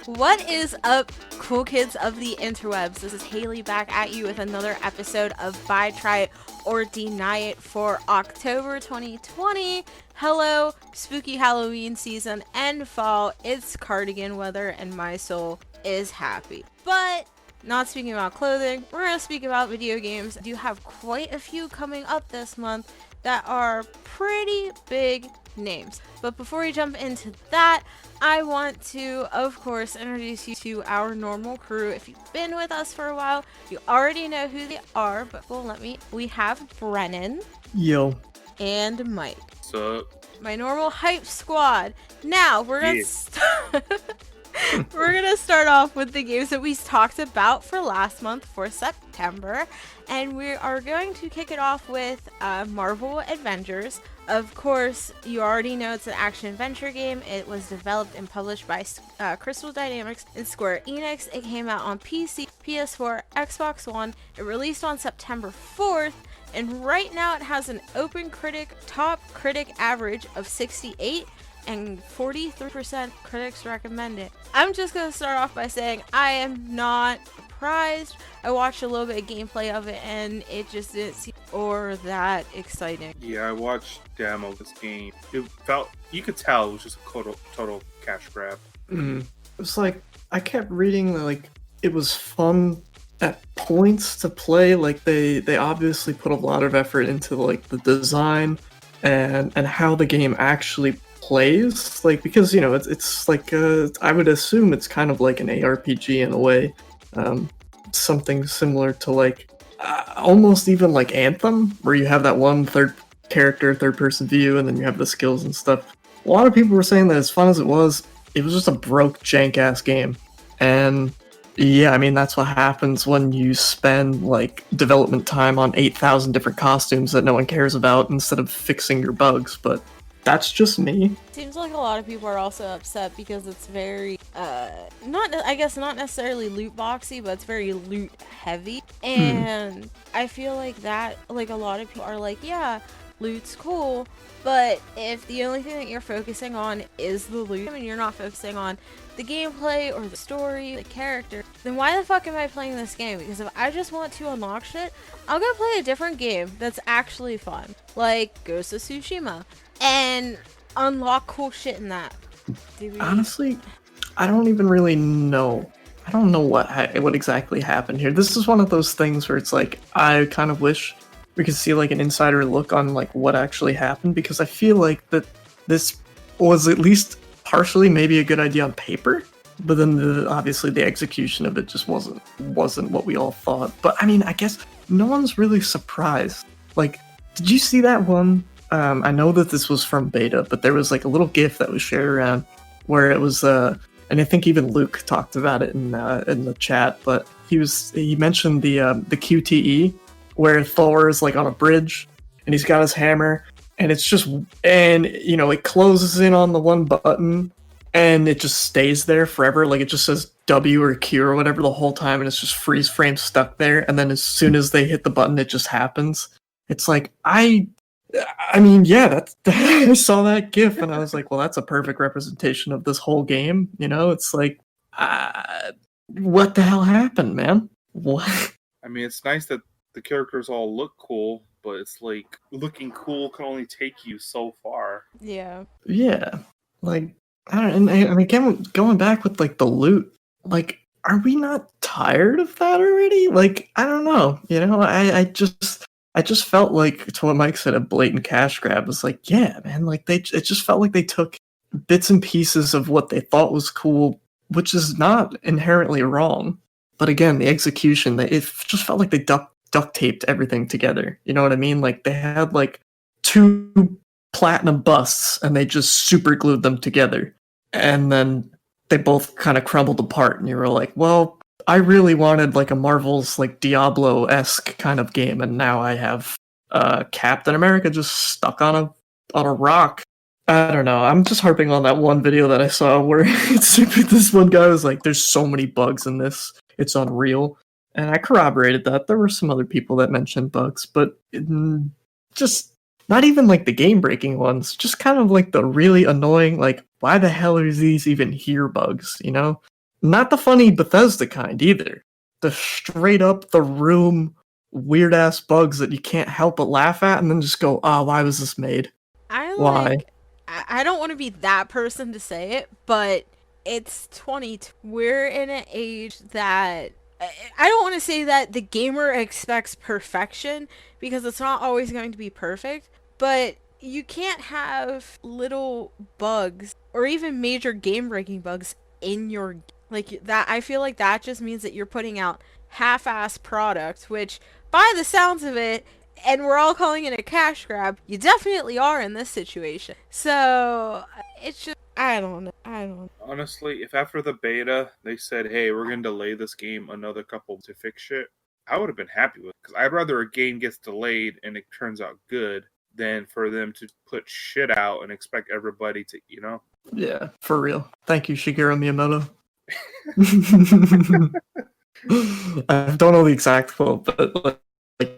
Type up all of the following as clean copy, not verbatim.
What is up, cool kids of the interwebs? This is Haley back at you with another episode of Buy, Try It, or Deny It for October 2020. Hello, spooky Halloween season and fall. It's cardigan weather and my soul is happy. But not speaking about clothing, we're going to speak about video games. I do have quite a few coming up this month that are pretty big names. But before we jump into that, I want to, of course, introduce you to our normal crew. If you've been with us for a while, you already know who they are, but we have Brennan. Yo. And Mike. What's up? My normal hype squad. Now, we're going to start off with the games that we talked about for last month for September, and we are going to kick it off with Marvel Avengers. Of course, you already know it's an action-adventure game. It was developed and published by Crystal Dynamics and Square Enix. It came out on PC, PS4, Xbox One. It released on September 4th, and right now it has an top critic average of 68, and 43% critics recommend it. I'm just going to start off by saying I am not surprised. I watched a little bit of gameplay of it and it just didn't seem or that exciting. Yeah, I watched demo of this game. It felt, you could tell it was just a total cash grab. It was like, I kept reading like it was fun at points to play. Like they obviously put a lot of effort into like the design and how the game actually plays, like, because it's like I would assume it's kind of like an ARPG in a way, something similar to like almost even like Anthem, where you have that one third person view and then you have the skills and stuff. A lot of people were saying that as fun as it was just a broke jank ass game. And yeah, I mean, that's what happens when you spend like development time on 8,000 different costumes that no one cares about instead of fixing your bugs. But that's just me. Seems like a lot of people are also upset because it's very, not necessarily loot boxy, but it's very loot heavy. And I feel like that, like a lot of people are like, yeah, loot's cool, but if the only thing that you're focusing on is the loot and you're not focusing on the gameplay or the story, the character, then why the fuck am I playing this game? Because if I just want to unlock shit, I'll go play a different game that's actually fun, like Ghost of Tsushima, and unlock cool shit in that. Honestly, I don't even really know. I don't know what exactly happened here. This is one of those things where it's like, I kind of wish we could see like an insider look on like what actually happened, because I feel like that this was at least partially maybe a good idea on paper, but then obviously the execution of it just wasn't what we all thought. But I mean, I guess no one's really surprised. Like, did you see that one? I know that this was from beta, but there was like a little GIF that was shared around where it was, and I think even Luke talked about it in the chat. But he mentioned the QTE, where Thor is like on a bridge and he's got his hammer, and it's just, and it closes in on the one button and it just stays there forever. Like it just says W or Q or whatever the whole time, and it's just freeze frame stuck there. And then as soon as they hit the button, it just happens. It's like, I mean, yeah, I saw that GIF and I was like, well, that's a perfect representation of this whole game. It's like, what the hell happened, man? What? I mean, it's nice that the characters all look cool, but it's like looking cool can only take you so far. Yeah. Yeah. Like, I don't know. I mean, going back with like the loot, like, are we not tired of that already? Like, I don't know. I just felt like, to what Mike said, a blatant cash grab. It was like, yeah, man, like it just felt like they took bits and pieces of what they thought was cool, which is not inherently wrong. But again, the execution, it just felt like they duct taped everything together. You know what I mean? Like they had like 2 platinum busts and they just super glued them together. And then they both kind of crumbled apart and you were like, well, I really wanted like a Marvel's like Diablo-esque kind of game, and now I have Captain America just stuck on a rock. I don't know. I'm just harping on that one video that I saw where this one guy was like, "There's so many bugs in this, it's unreal," and I corroborated that. There were some other people that mentioned bugs, but just not even like the game-breaking ones. Just kind of like the really annoying, like, why the hell are these even here bugs? Not the funny Bethesda kind either. The straight up the room weird ass bugs that you can't help but laugh at and then just go, why was this made? Why? I don't want to be that person to say it, but it's 20. We're in an age that I don't want to say that the gamer expects perfection because it's not always going to be perfect, but you can't have little bugs or even major game breaking bugs in your like that. I feel like that just means that you're putting out half-ass product, which by the sounds of it, and we're all calling it a cash grab, you definitely are in this situation. So it's just I don't know. Honestly, if after the beta they said, "Hey, we're gonna delay this game another couple to fix shit," I would have been happy with it. Because I'd rather a game gets delayed and it turns out good than for them to put shit out and expect everybody to, Yeah, for real. Thank you, Shigeru Miyamoto. I don't know the exact quote, but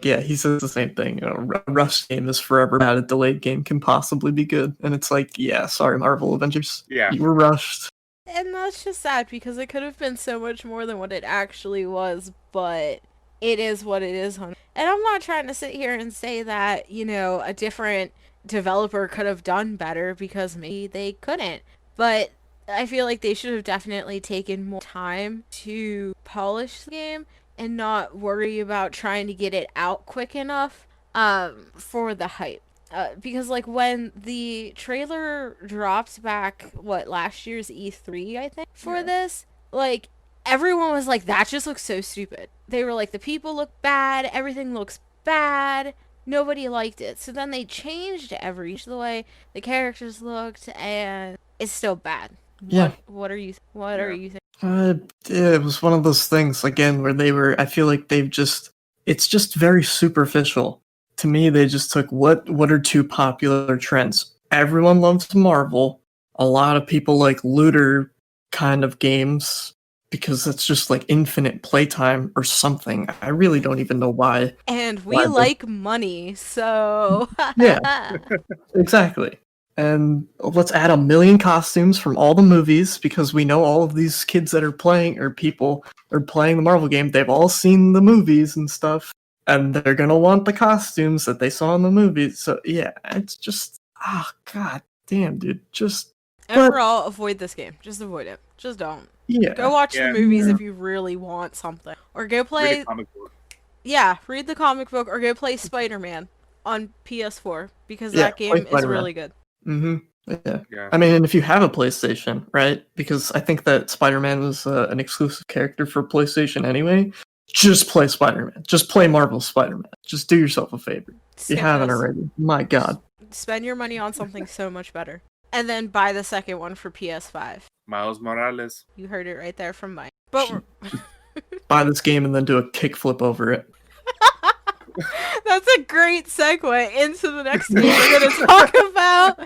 yeah, he says the same thing. A rushed game is forever bad. A delayed game can possibly be good, and it's like, yeah, sorry, Marvel Avengers. Yeah, you were rushed. And that's just sad because it could have been so much more than what it actually was, but it is what it is, honey. And I'm not trying to sit here and say that, a different developer could have done better because maybe they couldn't. But I feel like they should have definitely taken more time to polish the game and not worry about trying to get it out quick enough for the hype. Because like when the trailer dropped back, last year's E3, I think, for this, like everyone was like, that just looks so stupid. They were like, the people look bad, everything looks bad. Nobody liked it. So then they changed the way the characters looked, and it's still bad. Yeah. What are you thinking? It was one of those things again where I feel like it's just very superficial. To me, they just took what are two popular trends. Everyone loves Marvel. A lot of people like looter kind of games because it's just like infinite playtime or something. I really don't even know why. And we like money, so yeah, exactly. And let's add 1 million costumes from all the movies because we know all of these kids that are playing or people are playing the Marvel game. They've all seen the movies and stuff, and they're gonna want the costumes that they saw in the movies. So yeah, it's just god damn, dude. Overall, avoid this game. Just avoid it. Just don't. Yeah. Go watch the movies if you really want something, or go play. Read a comic book. Yeah, read the comic book, or go play Spider-Man on PS4 because that game is really good. Mm-hmm. Yeah. I mean, and if you have a PlayStation, right? Because I think that Spider-Man was an exclusive character for PlayStation anyway. Just play Spider-Man. Just play Marvel Spider-Man. Just do yourself a favor. If you haven't already. My God. Spend your money on something so much better. And then buy the second one for PS5. Miles Morales. You heard it right there from Mike. But buy this game and then do a kickflip over it. That's a great segue into the next game we're going to talk about.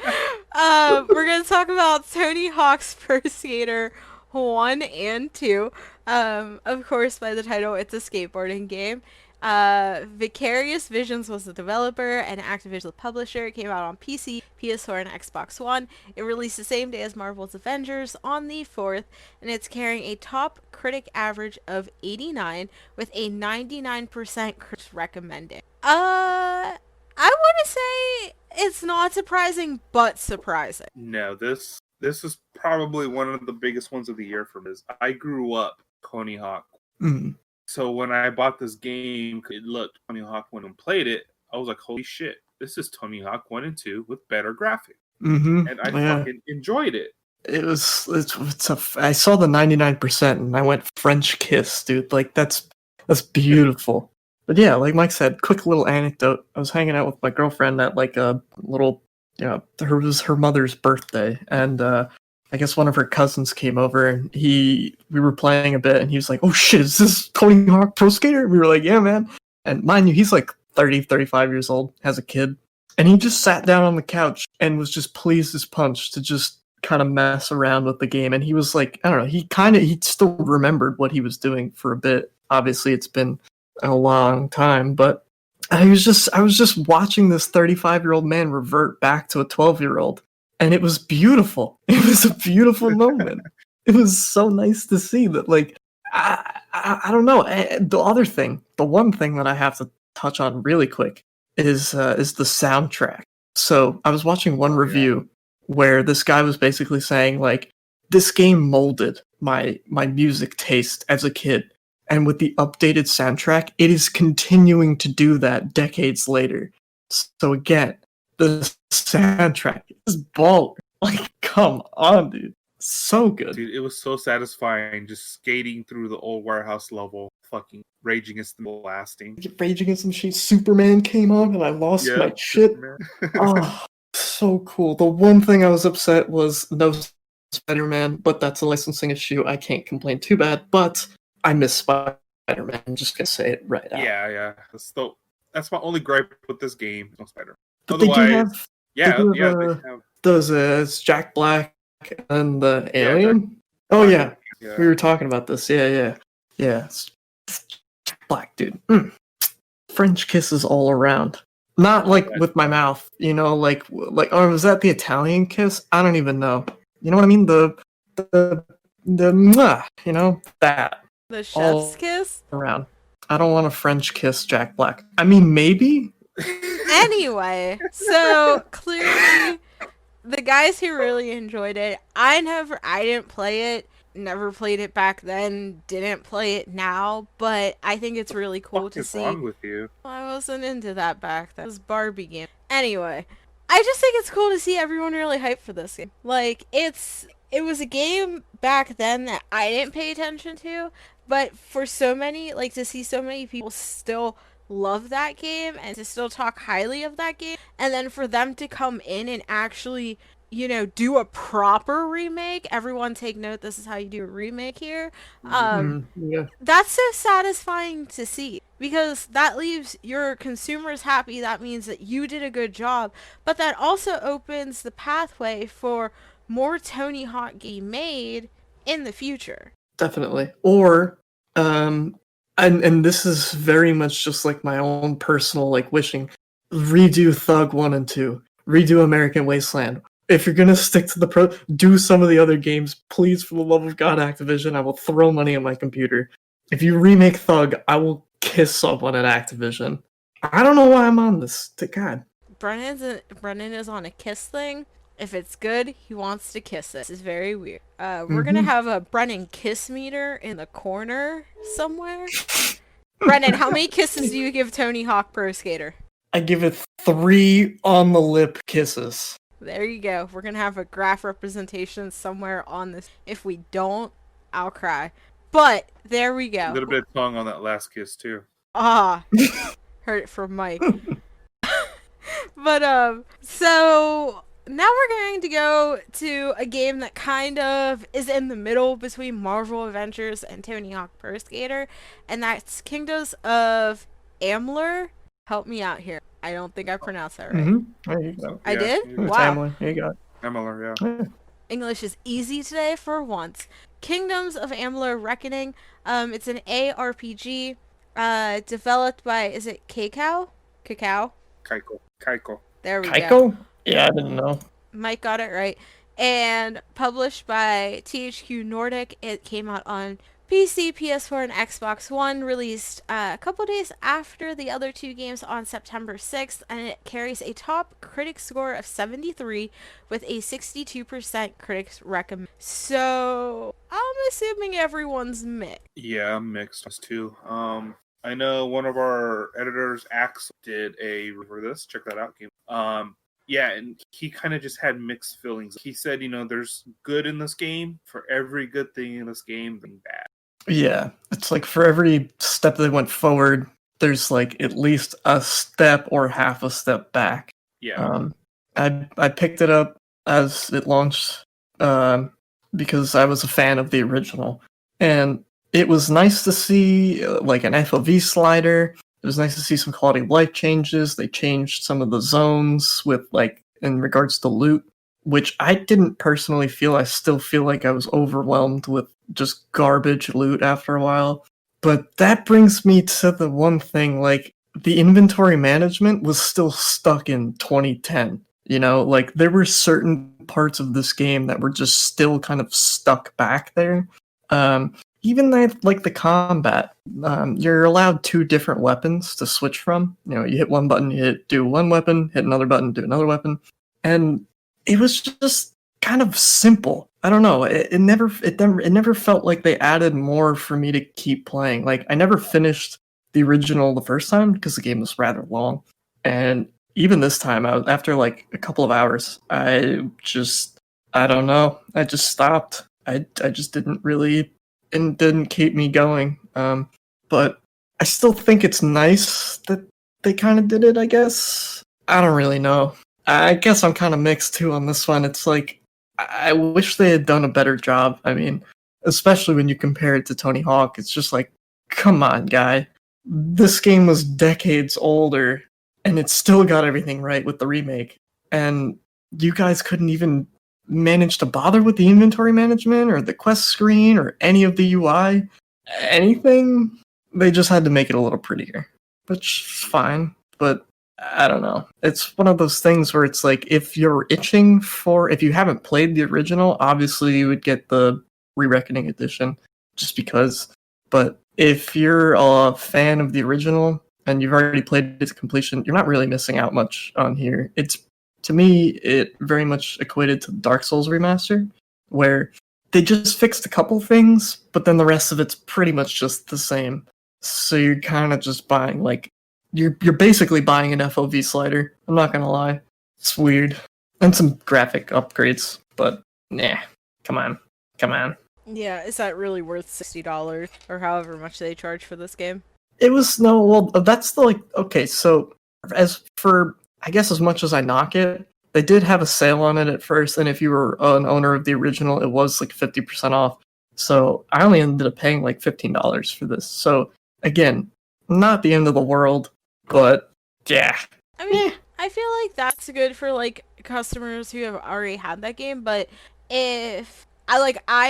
We're going to talk about Tony Hawk's Pro Skater 1 and 2. Of course, by the title, it's a skateboarding game. Vicarious Visions was the developer and Activision the publisher. It came out on PC, PS4, and Xbox One. It released the same day as Marvel's Avengers on the 4th, and it's carrying a top critic average of 89 with a 99% critics recommended. I want to say it's not surprising, but surprising. No, this is probably one of the biggest ones of the year for me. I grew up Tony Hawk. Mm. So when I bought this game, it looked Tony Hawk 1 and played it, I was like, holy shit, this is Tony Hawk 1 and 2 with better graphics. Mm-hmm. And I fucking enjoyed it. I saw the 99% and I went French kiss, dude. Like, that's beautiful. But yeah, like Mike said, quick little anecdote. I was hanging out with my girlfriend at like a little, it was her mother's birthday, and I guess one of her cousins came over and we were playing a bit and he was like, oh shit, is this Tony Hawk Pro Skater? And we were like, yeah, man. And mind you, he's like 30, 35 years old, has a kid. And he just sat down on the couch and was just pleased as punch to just kind of mess around with the game. And he was like, I don't know, he still remembered what he was doing for a bit. Obviously it's been a long time, but I was just watching this 35-year-old man revert back to a 12-year-old. And it was beautiful. It was a beautiful moment. it was so nice to see that. Like, I don't know. The one thing that I have to touch on really quick is the soundtrack. So I was watching one review where this guy was basically saying like, this game molded my music taste as a kid, and with the updated soundtrack, it is continuing to do that decades later. So again, the soundtrack is baller. Like, come on, dude. So good. Dude, it was so satisfying just skating through the old warehouse level, fucking Rage Against the Blasting. Rage Against the Machine, Superman came on and I lost my shit. Oh, so cool. The one thing I was upset was no Spider-Man, but that's a licensing issue. I can't complain too bad, but I miss Spider-Man. I'm just gonna say it right out. Yeah. That's my only gripe with this game. No Spider-Man. But otherwise, they have those it's Jack Black and the Alien. Yeah. We were talking about this. Yeah. It's Jack Black, dude. French kisses all around. Not like with my mouth, like or was that the Italian kiss? I don't even know. You know what I mean? The mwah, that. The chef's kiss? Around. I don't want a French kiss, Jack Black. I mean, maybe. Anyway, so clearly the guys who really enjoyed it, I didn't play it, never played it back then, didn't play it now, but I think it's really cool to see. What's wrong with you? I wasn't into that back then. It was Barbie game. Anyway, I just think it's cool to see everyone really hyped for this game. Like, it was a game back then that I didn't pay attention to, but for so many, like, to see so many people still love that game and to still talk highly of that game, and then for them to come in and actually, do a proper remake. Everyone take note, this is how you do a remake here. That's so satisfying to see, because that leaves your consumers happy. That means that you did a good job, but that also opens the pathway for more Tony Hawk game made in the future. Definitely. Or and this is very much just like my own personal wishing. Redo Thug 1 and 2. Redo American Wasteland. If you're gonna stick to the do some of the other games, please, for the love of God, Activision, I will throw money at my computer. If you remake Thug, I will kiss someone at Activision. I don't know why I'm on this. To God. Brennan is on a kiss thing. If it's good, he wants to kiss it. This is very weird. We're gonna have a Brennan kiss meter in the corner somewhere. Brennan, how many kisses do you give Tony Hawk Pro Skater? I give it 3 on the lip kisses. There you go. We're gonna have a graph representation somewhere on this. If we don't, I'll cry. But there we go. A little bit of tongue on that last kiss too. Heard it from Mike. But so now we're going to go to a game that kind of is in the middle between Marvel Avengers and Tony Hawk Pro Skater, and that's Kingdoms of Amalur. Help me out here. I don't think I pronounced that right. Mm-hmm. There you go. I did? Wow. Amalur. There you go. Amalur, yeah. English is easy today for once. Kingdoms of Amalur Reckoning. It's an ARPG developed by, is it Kakao? Kaiko. There we Kaiko? go. Yeah, I didn't know. Mike got it right. And published by THQ Nordic. It came out on PC, PS4, and Xbox One, released a couple days after the other two games on September 6th, and it carries a top critic score of 73 with a 62% critics recommend. So, I'm assuming everyone's mixed. Yeah, I'm mixed too. I know one of our editors, Axel, did a review for this. Check that out, game. Yeah, and he kind of just had mixed feelings. He said, there's good in this game. For every good thing in this game, then bad. Yeah, it's like for every step they went forward, there's at least a step or half a step back. Yeah. I picked it up as it launched because I was a fan of the original. And it was nice to see an FOV slider. It was nice to see some quality of life changes. They changed some of the zones with in regards to loot, which I didn't personally feel. I still feel like I was overwhelmed with just garbage loot after a while. But that brings me to the one thing, the inventory management was still stuck in 2010. There were certain parts of this game that were just still kind of stuck back there. Even like the combat, you're allowed 2 different weapons to switch from. You hit one button, do one weapon, hit another button, do another weapon, and it was just kind of simple. I don't know. It never felt like they added more for me to keep playing. Like, I never finished the original the first time because the game was rather long, and even this time, after like a couple of hours, I don't know. I just stopped. I just didn't really. And didn't keep me going. But I still think it's nice that they kind of did it, I guess. I don't really know. I guess I'm kind of mixed too on this one. It's like, I wish they had done a better job. I mean, especially when you compare it to Tony Hawk, it's just like, come on, guy. This game was decades older, and it still got everything right with the remake. And you guys couldn't even managed to bother with the inventory management or the quest screen or any of the UI, anything. They just had to make it a little prettier, which is fine, but I don't know. It's one of those things where it's like, if you haven't played the original, obviously you would get the Re-Reckoning edition just because, but if you're a fan of the original and you've already played it to completion, you're not really missing out much on here. To me, it very much equated to Dark Souls Remaster, where they just fixed a couple things, but then the rest of it's pretty much just the same. So you're kind of just buying, like, you're basically buying an FOV slider. I'm not gonna lie. It's weird. And some graphic upgrades, but nah. Come on. Yeah, is that really worth $60 or however much they charge for this game? It was, no, well, that's the, like, okay, so as for, I guess as much as I knock it, they did have a sale on it at first, and if you were an owner of the original, it was like 50% off. So I only ended up paying like $15 for this. So again, not the end of the world, but yeah. I mean, I feel like that's good for like customers who have already had that game, but I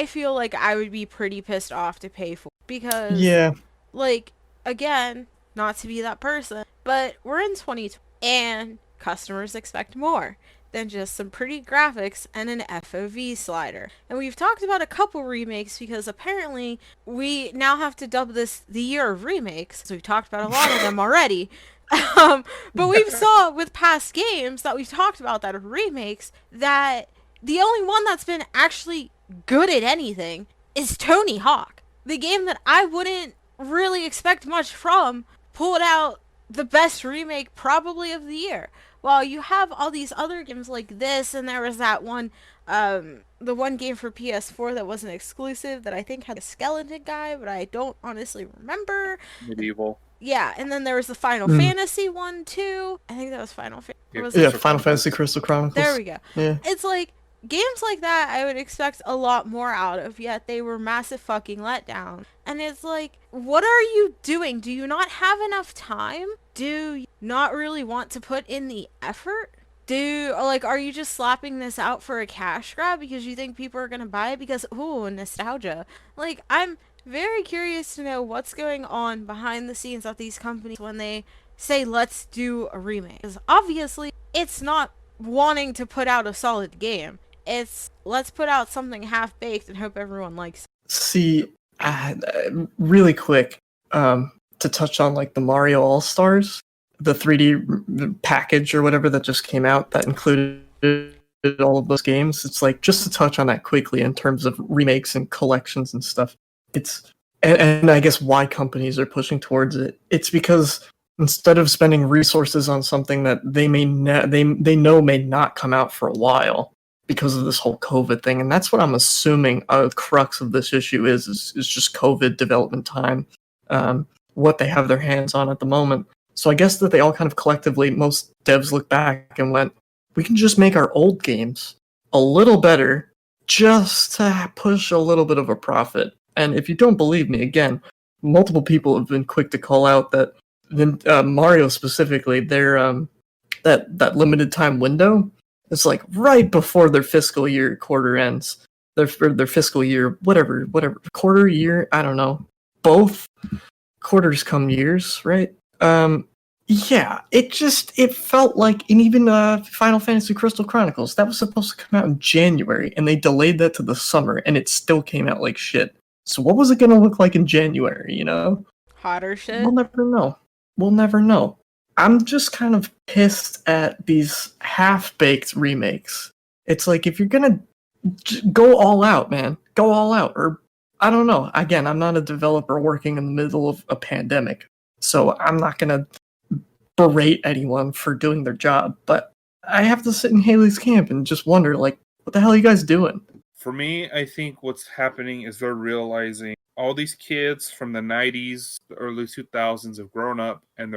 feel like I would be pretty pissed off to pay for it because, yeah, like, again, not to be that person, but we're in 2020 and customers expect more than just some pretty graphics and an FOV slider. And we've talked about a couple remakes because apparently we now have to dub this the year of remakes. So we've talked about a lot of them already. But we've saw with past games that we've talked about that are remakes that the only one that's been actually good at anything is Tony Hawk. The game that I wouldn't really expect much from pulled out the best remake probably of the year. While you have all these other games like this, and there was that one, the one game for PS4 that wasn't exclusive that I think had a skeleton guy, but I don't honestly remember. Medieval. Yeah, and then there was the Final Fantasy one too. I think that was Final Fantasy. Yeah, Final Fantasy Crystal Chronicles. There we go. Yeah. It's like, games like that I would expect a lot more out of, yet they were massive fucking letdown. And it's like, what are you doing? Do you not have enough time? Do you not really want to put in the effort? Are you just slapping this out for a cash grab because you think people are gonna buy it because, ooh, nostalgia? Like, I'm very curious to know what's going on behind the scenes at these companies when they say, let's do a remake. Because obviously, it's not wanting to put out a solid game. It's, let's put out something half-baked and hope everyone likes it. See, really quick, to touch on like the Mario All-Stars, the 3D package or whatever that just came out that included all of those games. It's like, just to touch on that quickly in terms of remakes and collections and stuff. And I guess why companies are pushing towards it. It's because instead of spending resources on something that they know may not come out for a while because of this whole COVID thing, and that's what I'm assuming a crux of this issue is just COVID development time, what they have their hands on at the moment. So I guess that they all kind of collectively, most devs look back and went, we can just make our old games a little better just to push a little bit of a profit. And if you don't believe me, again, multiple people have been quick to call out that Mario specifically, their that limited time window, it's like right before their fiscal year quarter ends. Their fiscal year, whatever, quarter year, I don't know. Both quarters come years, right? Yeah, it felt like, and even Final Fantasy Crystal Chronicles, that was supposed to come out in January, and they delayed that to the summer, and it still came out like shit. So what was it gonna look like in January, you know? Hotter shit. We'll never know. We'll never know. I'm just kind of pissed at these half-baked remakes. It's like, if you're gonna go all out, man, go all out. Or, I don't know. Again, I'm not a developer working in the middle of a pandemic, so I'm not gonna berate anyone for doing their job, but I have to sit in Haley's camp and just wonder, like, what the hell are you guys doing? For me, I think what's happening is they're realizing all these kids from the 90s, the early 2000s have grown up and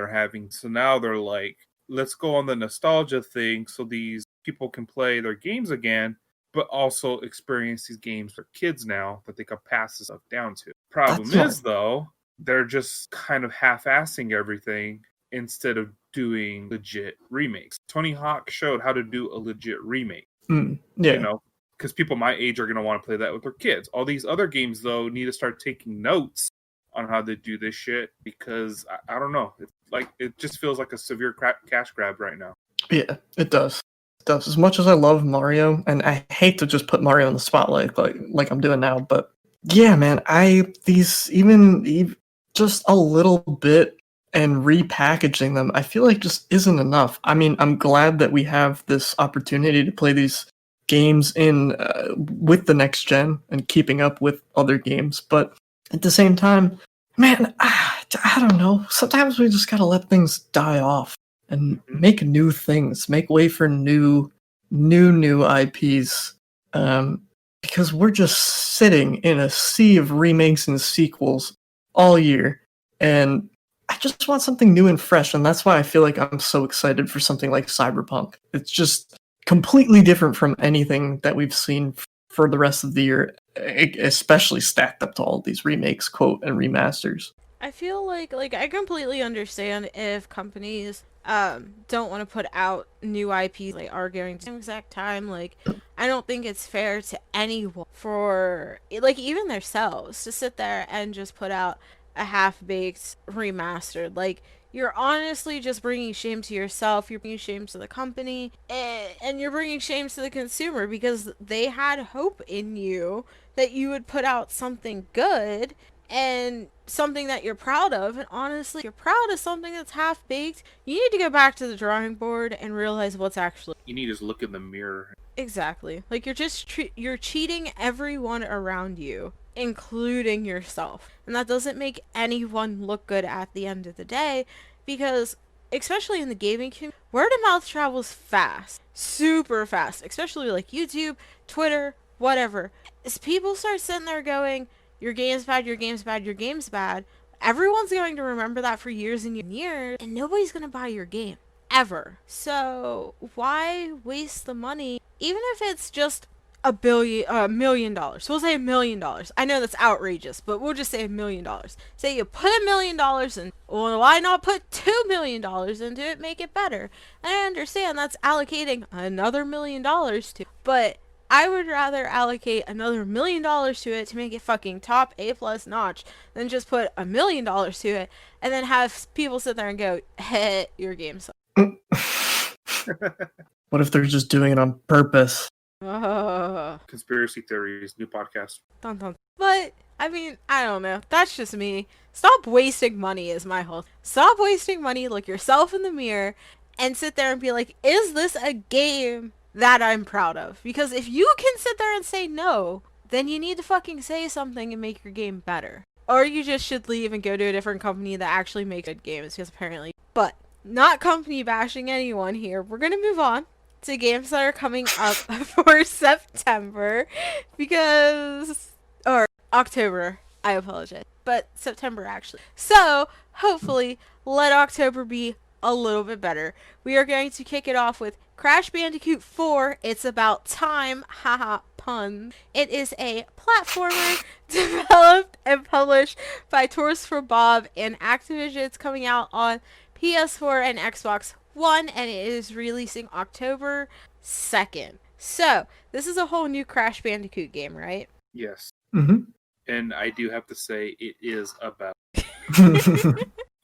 so now they're like, let's go on the nostalgia thing so these people can play their games again, but also experience these games for kids now that they can pass this stuff down to. Problem is, though, they're just kind of half-assing everything instead of doing legit remakes. Tony Hawk showed how to do a legit remake. Yeah. You know, because people my age are going to want to play that with their kids. All these other games, though, need to start taking notes on how they do this shit, because I don't know. It's like, it just feels like a severe cash grab right now. Yeah, it does. It does. As much as I love Mario, and I hate to just put Mario in the spotlight like I'm doing now, but yeah, man, even just a little bit and repackaging them, I feel like just isn't enough. I mean, I'm glad that we have this opportunity to play these games in with the next gen and keeping up with other games, but at the same time, man, I don't know. Sometimes we just gotta let things die off and make new things, make way for new IPs, because we're just sitting in a sea of remakes and sequels all year, and I just want something new and fresh, and that's why I feel like I'm so excited for something like Cyberpunk. It's just completely different from anything that we've seen for the rest of the year, especially stacked up to all these remakes, quote, and remasters. I feel like I completely understand if companies don't want to put out new IPs like are going to the exact time. Like, I don't think it's fair to anyone for like even themselves to sit there and just put out a half-baked remastered. Like, you're honestly just bringing shame to yourself, you're bringing shame to the company, and you're bringing shame to the consumer, because they had hope in you that you would put out something good and something that you're proud of. And honestly, if you're proud of something that's half-baked, you need to go back to the drawing board and realize what's actually... You need to just look in the mirror. Exactly. Like, you're just you're cheating everyone around you, including yourself. And that doesn't make anyone look good at the end of the day, because especially in the gaming community, word of mouth travels fast, super fast, especially like YouTube, Twitter, whatever. As people start sitting there going, your game's bad, your game's bad, your game's bad, everyone's going to remember that for years and years, and nobody's going to buy your game ever. So why waste the money, even if it's just $1 million. So we'll say $1 million. I know that's outrageous, but we'll just say $1 million. Say you put $1 million in, well, why not put $2 million into it, make it better? And I understand that's allocating another $1 million to, but I would rather allocate another $1 million to it to make it fucking top A+ notch than just put $1 million to it and then have people sit there and go, hey, your game sucks. What if they're just doing it on purpose? Conspiracy theories, new podcast. Dun, dun. But I mean, I don't know. That's just me. Stop wasting money is my whole. Stop wasting money. Look yourself in the mirror and sit there and be like, is this a game that I'm proud of? Because if you can sit there and say no, then you need to fucking say something and make your game better. Or you just should leave and go to a different company that actually makes good games, because apparently. But not company bashing anyone here. We're gonna move on to games that are coming up for September, or October, I apologize, but September actually. So hopefully let October be a little bit better. We are going to kick it off with Crash Bandicoot 4, It's About Time, haha, pun. It is a platformer developed and published by Tours for Bob and Activision. It's coming out on PS4 and Xbox One, and it is releasing October 2nd. So, this is a whole new Crash Bandicoot game, right? Yes. Mm-hmm. And I do have to say, it is about...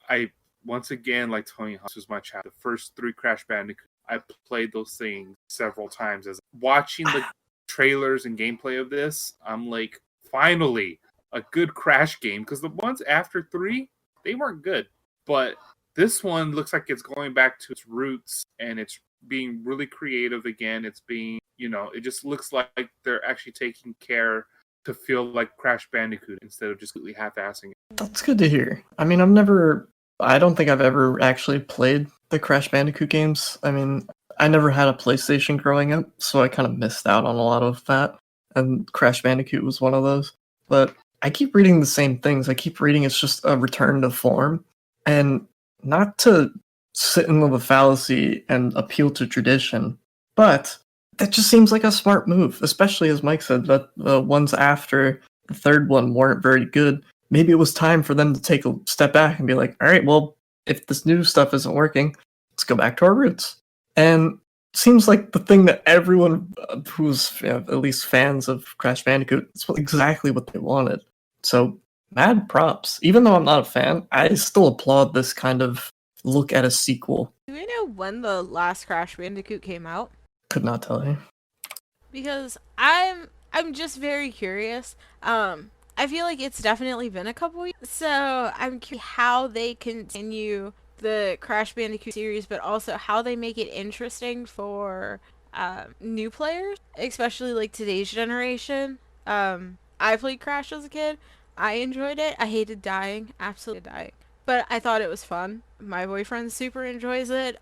I once again, like Tony Hawk, this was my child. The first 3 Crash Bandicoot, I played those things several times. As watching the trailers and gameplay of this, I'm like, finally, a good Crash game. Because the ones after 3, they weren't good. But this one looks like it's going back to its roots, and it's being really creative again. It's being, it just looks like they're actually taking care to feel like Crash Bandicoot instead of just completely half-assing it. That's good to hear. I mean, I don't think I've ever actually played the Crash Bandicoot games. I mean, I never had a PlayStation growing up, so I kind of missed out on a lot of that. And Crash Bandicoot was one of those. But I keep reading the same things. I keep reading it's just a return to form. And not to sit in the fallacy and appeal to tradition, but that just seems like a smart move, especially as Mike said, that the ones after the third one weren't very good. Maybe it was time for them to take a step back and be like, all right, well, if this new stuff isn't working, let's go back to our roots. And it seems like the thing that everyone who's at least fans of Crash Bandicoot, it's exactly what they wanted. So mad props. Even though I'm not a fan, I still applaud this kind of look at a sequel. Do we know when the last Crash Bandicoot came out? Could not tell you. Because I'm just very curious. I feel like it's definitely been a couple years, so I'm curious how they continue the Crash Bandicoot series, but also how they make it interesting for new players, especially like today's generation. I played Crash as a kid. I enjoyed it. I hated dying, absolutely dying, but I thought it was fun. My boyfriend super enjoys it.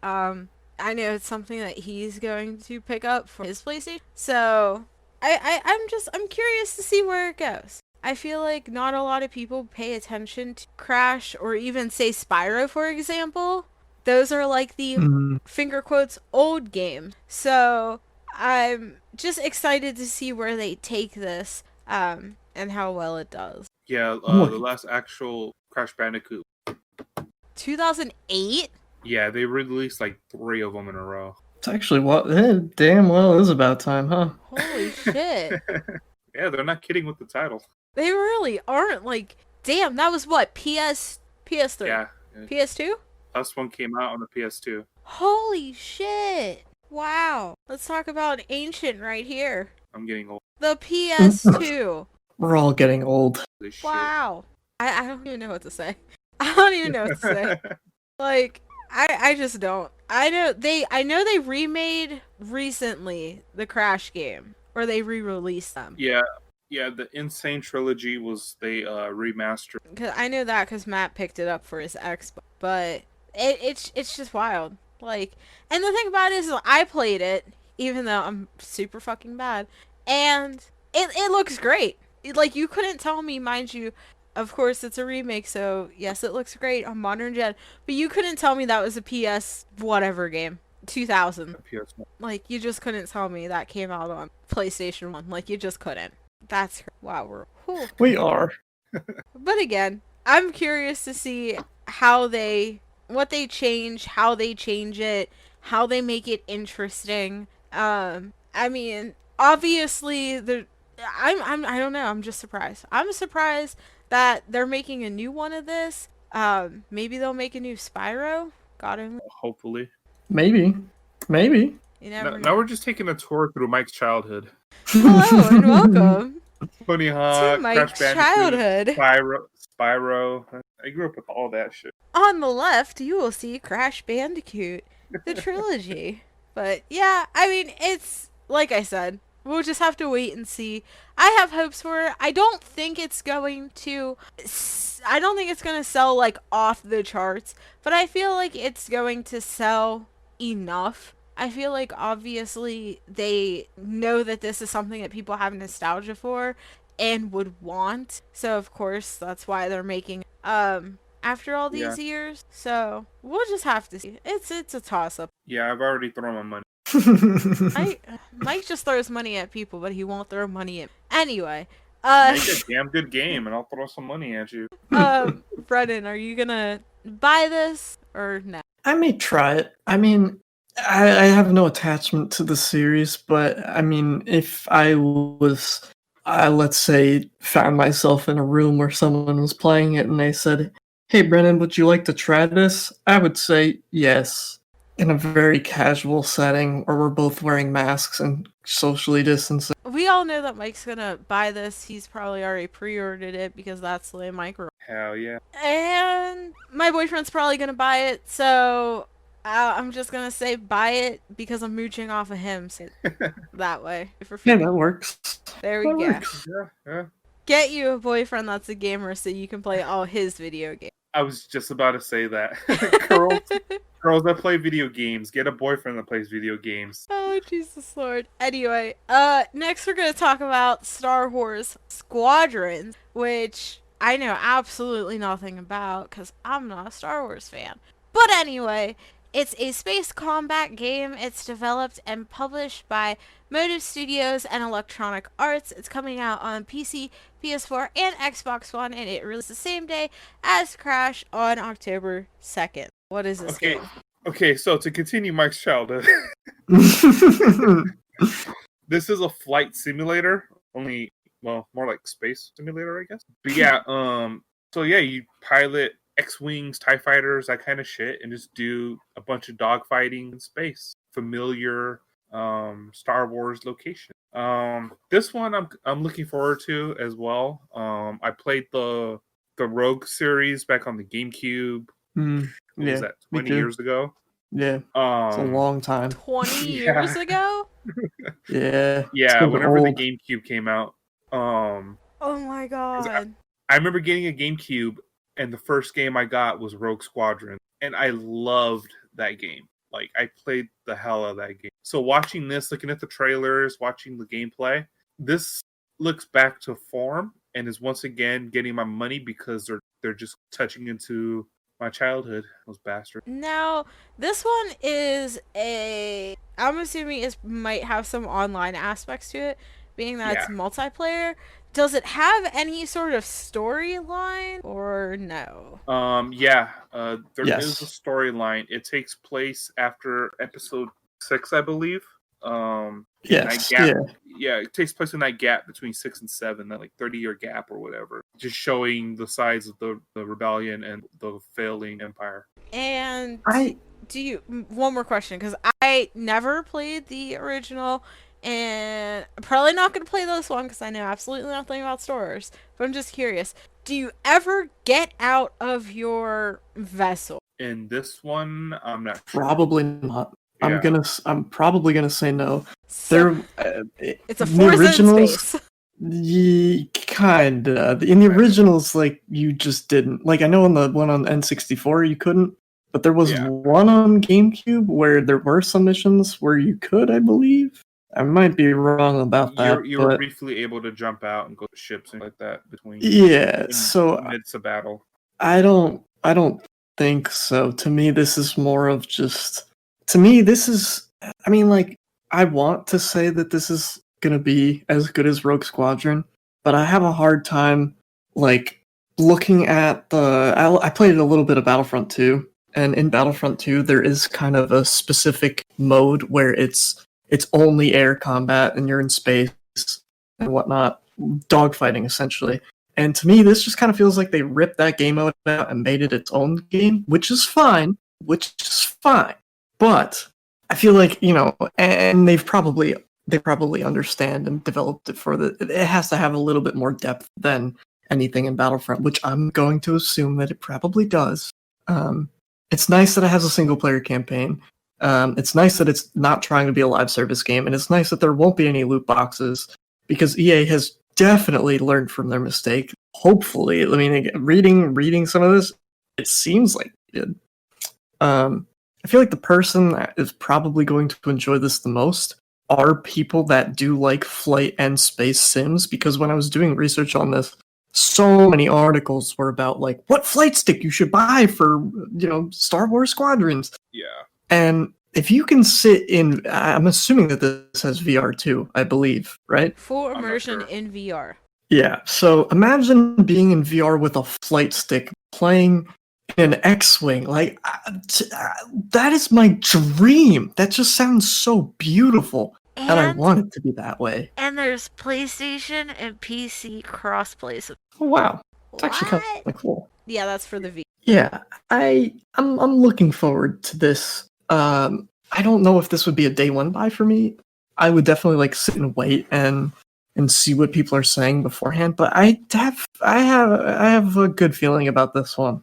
I know it's something that he's going to pick up for his PlayStation. So I'm curious to see where it goes. I feel like not a lot of people pay attention to Crash or even say Spyro, for example. Those are like the finger quotes old games. So I'm just excited to see where they take this and how well it does. Yeah, the last actual Crash Bandicoot. 2008? Yeah, they released like 3 of them in a row. It's actually damn well is about time, huh? Holy shit. Yeah, they're not kidding with the title. They really aren't. Like, damn, that was what? PS3? Yeah. PS2? Last one came out on the PS2. Holy shit. Wow. Let's talk about ancient right here. I'm getting old. The PS2. We're all getting old. Wow. I don't even know what to say. I don't even know what to say. Like, I just don't. I know they remade recently the Crash game, or they re-released them. Yeah, the Insane Trilogy was they remastered. Cause I know that because Matt picked it up for his Xbox, but it's just wild. Like, and the thing about it is, I played it, even though I'm super fucking bad, and it looks great. Like, you couldn't tell me, mind you. Of course, it's a remake, so yes, it looks great on modern gen. But you couldn't tell me that was a PS whatever game, 2000. PS1. Like, you just couldn't tell me that came out on PlayStation 1. Like, you just couldn't. That's wow. We are. But again, I'm curious to see what they change, how they change it, how they make it interesting. I mean, obviously, I don't know. I'm just surprised. I'm surprised that they're making a new one of this. Maybe they'll make a new Spyro. Got him. Hopefully. Maybe. You never know. Now we're just taking a tour through Mike's childhood. Hello and welcome Tony Hawk, to Mike's Crash Bandicoot, childhood. Spyro. I grew up with all that shit. On the left, you will see Crash Bandicoot, the trilogy. But yeah, I mean, it's like I said, we'll just have to wait and see. I have hopes for it. I don't think it's going to sell like off the charts, but I feel like it's going to sell enough. I feel like obviously they know that this is something that people have nostalgia for and would want. So of course that's why they're making after all these years. So we'll just have to see. It's a toss up. Yeah, I've already thrown my money. Mike just throws money at people, but he won't throw money at anyway. Make a damn good game and I'll throw some money at you. Brennan, are you gonna buy this or no? I may try it. I mean, I have no attachment to the series, but I mean, if I was, let's say, found myself in a room where someone was playing it and they said, Hey Brennan, would you like to try this? I would say yes. In a very casual setting where we're both wearing masks and socially distancing. We all know that Mike's gonna buy this. He's probably already pre-ordered it because that's the way Mike rolls. Hell yeah. And my boyfriend's probably gonna buy it, so I'm just gonna say buy it because I'm mooching off of him. So that way, for free. Yeah, that works. There we That go. works. Yeah. Get you a boyfriend that's a gamer so you can play all his video games. I was just about to say that. Girls that play video games, get a boyfriend that plays video games. Oh, Jesus Lord. Anyway, next we're going to talk about Star Wars Squadrons, which I know absolutely nothing about because I'm not a Star Wars fan. But anyway, it's a space combat game. It's developed and published by Motive Studios and Electronic Arts. It's coming out on PC, PS4, and Xbox One, and it released the same day as Crash on October 2nd. What is this game? Okay, so to continue Mike's childhood, this is a flight simulator, only, well, more like space simulator, I guess. But yeah, so yeah, you pilot X-Wings, TIE Fighters, that kind of shit, and just do a bunch of dogfighting in space. Familiar Star Wars location. This one I'm looking forward to as well. I played the Rogue series back on the GameCube. What was that, 20 years ago? Yeah. It's a long time. 20 years ago? Yeah. Yeah, whenever the GameCube came out. Oh my god. I remember getting a GameCube, and the first game I got was Rogue Squadron, and I loved that game. Like, I played the hell out of that game. So watching this, looking at the trailers, watching the gameplay, this looks back to form and is once again getting my money because they're just touching into my childhood, those bastards. Now, this one is I'm assuming it might have some online aspects to it, being that it's multiplayer. Does it have any sort of storyline or no? There is a storyline. It takes place after episode 6, I believe. It takes place in that gap between 6 and 7, that like 30-year gap or whatever, just showing the size of the rebellion and the failing empire. And one more question, because I never played the original, and I'm probably not going to play this one because I know absolutely nothing about Star Wars, but I'm just curious. Do you ever get out of your vessel? In this one, I'm not sure. Probably not. Yeah. I'm probably gonna say no. So, it's a Force in space. Kinda. In the originals, like, you just didn't. Like, I know on the one on N64 you couldn't, but there was one on GameCube where there were some missions where you could, I believe. I might be wrong about that. You were briefly able to jump out and go to ships and like that between. Yeah, so it's a battle. I don't think so. To me, this is more of just. To me, this is. I mean, like, I want to say that this is gonna be as good as Rogue Squadron, but I have a hard time, like, looking at the. I played a little bit of Battlefront 2, and in Battlefront 2, there is kind of a specific mode where it's only air combat and you're in space and whatnot, dogfighting essentially. And to me, this just kind of feels like they ripped that game out and made it its own game, which is fine. But I feel like, and they probably understand and developed it it has to have a little bit more depth than anything in Battlefront, which I'm going to assume that it probably does. It's nice that it has a single player campaign. It's nice that it's not trying to be a live service game, and it's nice that there won't be any loot boxes, because EA has definitely learned from their mistake. Hopefully, I mean, reading some of this, it seems like they did. I feel like the person that is probably going to enjoy this the most are people that do like flight and space sims, because when I was doing research on this, so many articles were about, like, what flight stick you should buy for, Star Wars Squadrons. Yeah. And if you can sit in, I'm assuming that this has VR too, I believe, right? Full immersion in VR. Yeah, so imagine being in VR with a flight stick, playing in an X-Wing. Like, that is my dream. That just sounds so beautiful. And I want it to be that way. And there's PlayStation and PC crossplay. Oh, wow. It's actually kind of cool. Yeah, that's for the V. Yeah, I'm looking forward to this. I don't know if this would be a day one buy for me. I would definitely like sit and wait and see what people are saying beforehand. But I have a good feeling about this one.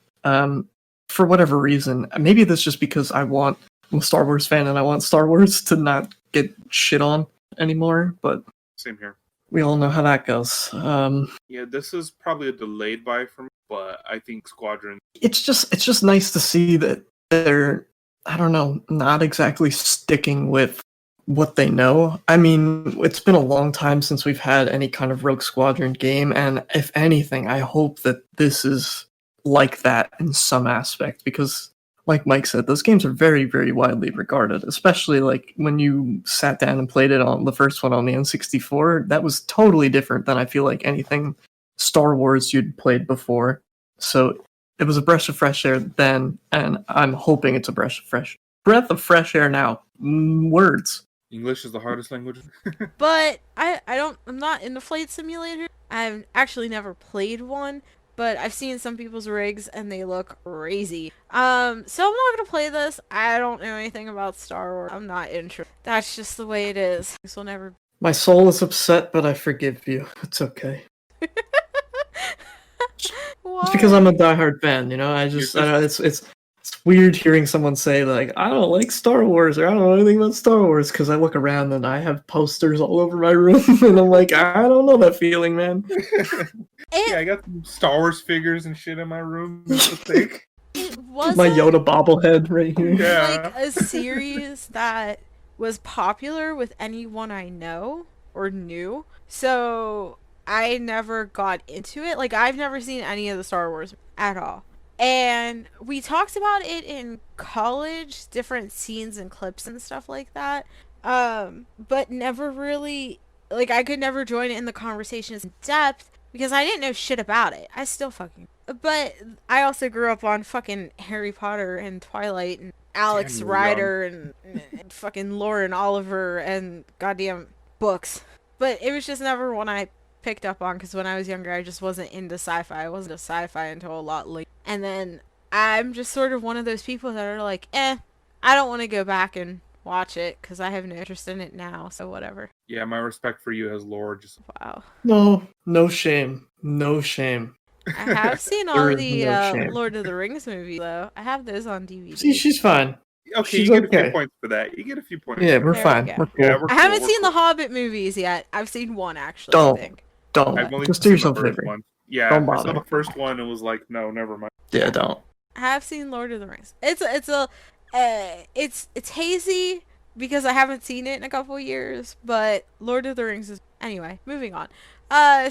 For whatever reason, maybe that's just because I'm a Star Wars fan and I want Star Wars to not get shit on anymore. But Same here. we all know how that goes. Yeah, this is probably a delayed buy for me, but I think Squadron. It's just nice to see that they're, I don't know, not exactly sticking with what they know. I mean, it's been a long time since we've had any kind of Rogue Squadron game, and if anything, I hope that this is like that in some aspect, because like Mike said, those games are very, very widely regarded, especially like when you sat down and played it on the first one on the N64. That was totally different than I feel like anything Star Wars you'd played before. So it was a breath of fresh air then, and I'm hoping it's a breath of fresh air now. Words. English is the hardest language. But I'm not in the flight simulator. I've actually never played one, but I've seen some people's rigs and they look crazy. So I'm not gonna play this. I don't know anything about Star Wars. I'm not interested. That's just the way it is. This will never. My soul is upset, but I forgive you. It's okay. It's because I'm a diehard fan, you know. I know, it's weird hearing someone say like, I don't like Star Wars or I don't know anything about Star Wars, because I look around and I have posters all over my room and I'm like, I don't know that feeling, man. Yeah, I got some Star Wars figures and shit in my room. It was my Yoda bobblehead right here. Yeah. like a series that was popular with anyone I know or knew. So I never got into it. Like, I've never seen any of the Star Wars at all. And we talked about it in college, different scenes and clips and stuff like that. But never really, like, I could never join in the conversations in depth because I didn't know shit about it. I still fucking. But I also grew up on fucking Harry Potter and Twilight and Alex Damn, Rider and fucking Lauren Oliver and goddamn books. But it was just never one I picked up on because when I was younger, I just wasn't into sci-fi. I wasn't into sci-fi until a lot later. And then I'm just sort of one of those people that are like, I don't want to go back and watch it because I have no interest in it now. So whatever. Yeah, my respect for you as lore just. Wow. No shame. No shame. I have seen There all is the no shame. Lord of the Rings movies, though. I have those on DVD. See, she's fine. Okay, She's you get a okay. few points for that. You get a few points. Yeah, for we're There fine. we go. We're cool. Yeah, we're I haven't cool, seen we're the Hobbit movies yet. I've seen one, actually, Don't. I think. Don't. I've only Just do seen yourself the a first favor. one. Yeah, Don't I saw bother. the first one and was like, no, never mind. Yeah, don't. I have seen Lord of the Rings. It's hazy because I haven't seen it in a couple years, but Lord of the Rings is anyway. Moving on.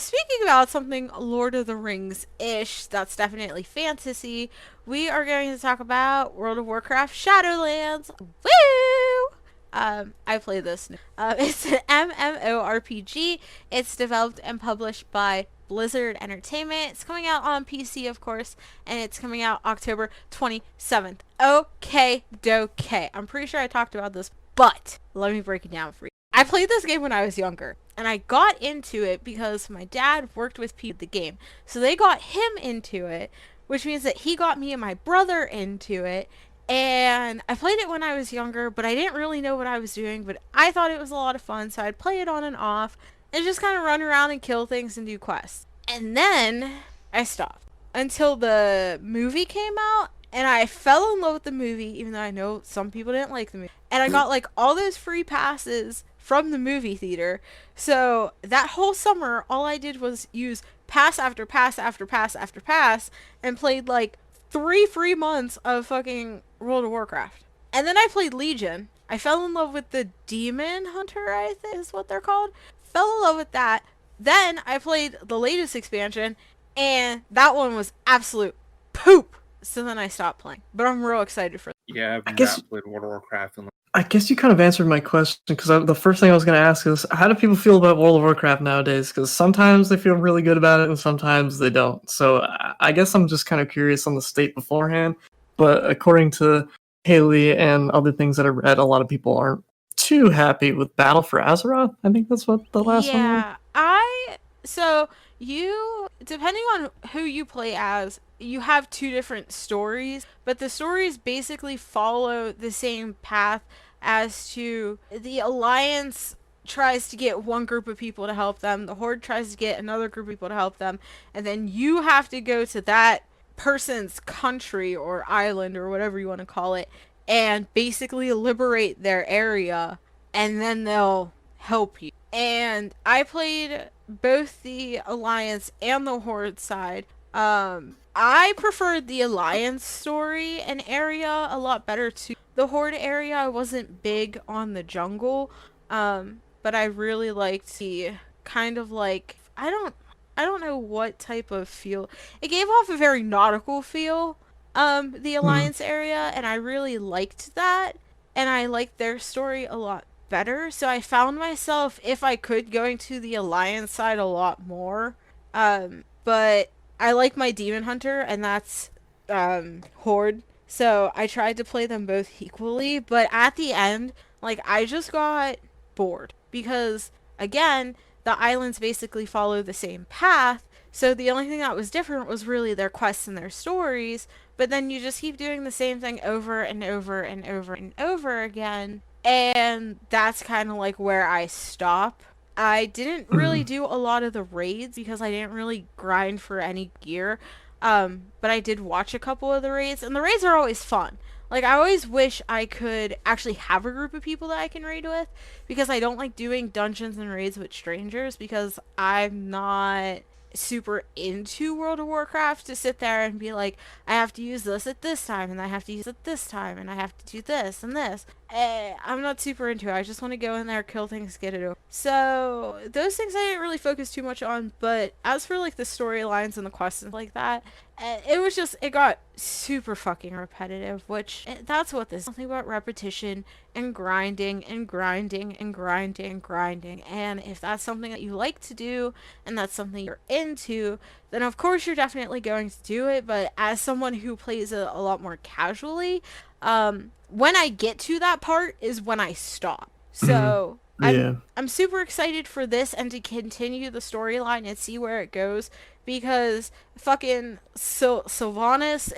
Speaking about something Lord of the Rings-ish, that's definitely fantasy. We are going to talk about World of Warcraft Shadowlands. Woo! I play this. It's an MMORPG. It's developed and published by Blizzard Entertainment. It's coming out on PC, of course, and it's coming out October 27th. Okay, dokay. I'm pretty sure I talked about this, but let me break it down for you. I played this game when I was younger, and I got into it because my dad worked with people at the game. So they got him into it, which means that he got me and my brother into it. And I played it when I was younger, but I didn't really know what I was doing, but I thought it was a lot of fun, so I'd play it on and off and just kind of run around and kill things and do quests. And then I stopped until the movie came out, and I fell in love with the movie, even though I know some people didn't like the movie. And I got like all those free passes from the movie theater. So that whole summer, all I did was use pass after pass after pass after pass and played like 3 free months of fucking World of Warcraft. And then I played Legion. I fell in love with the Demon Hunter, I think is what they're called. Fell in love with that. Then I played the latest expansion, and that one was absolute poop. So then I stopped playing. But I'm real excited for it. Yeah, I've guess- not played World of Warcraft. I guess you kind of answered my question, because the first thing I was going to ask is, how do people feel about World of Warcraft nowadays? Because sometimes they feel really good about it, and sometimes they don't. So I guess I'm just kind of curious on the state beforehand. But according to Haley and other things that I read, a lot of people aren't too happy with Battle for Azeroth. I think that's what the last one was. Yeah, so you, depending on who you play as, you have two different stories, but the stories basically follow the same path as to the Alliance tries to get one group of people to help them, the Horde tries to get another group of people to help them, and then you have to go to that person's country or island or whatever you want to call it and basically liberate their area, and then they'll help you. And I played both the Alliance and the Horde side. I preferred the Alliance story and area a lot better to the Horde area. I wasn't big on the jungle, but I really liked the kind of like I don't know what type of feel. It gave off a very nautical feel, the Alliance area, and I really liked that. And I liked their story a lot better. So I found myself, if I could, going to the Alliance side a lot more. But I like my Demon Hunter, and that's Horde. So I tried to play them both equally, but at the end, like, I just got bored because, again, the islands basically follow the same path. So the only thing that was different was really their quests and their stories. But then you just keep doing the same thing over and over and over and over again. And that's kind of like where I stop. I didn't really do a lot of the raids because I didn't really grind for any gear. But I did watch a couple of the raids, and the raids are always fun. Like, I always wish I could actually have a group of people that I can raid with, because I don't like doing dungeons and raids with strangers, because I'm not super into World of Warcraft to sit there and be like, I have to use this at this time, and I have to use it this time, and I have to do this and this. I'm not super into it. I just want to go in there, kill things, get it over. So those things I didn't really focus too much on, but as for like the storylines and the questions like that, it got super fucking repetitive, which that's what this is. Something about repetition and grinding and grinding and grinding and grinding. And if that's something that you like to do and that's something you're into, then of course you're definitely going to do it. But as someone who plays a lot more casually, when I get to that part is when I stop. So Yeah. I'm super excited for this and to continue the storyline and see where it goes, because fucking Sylvanas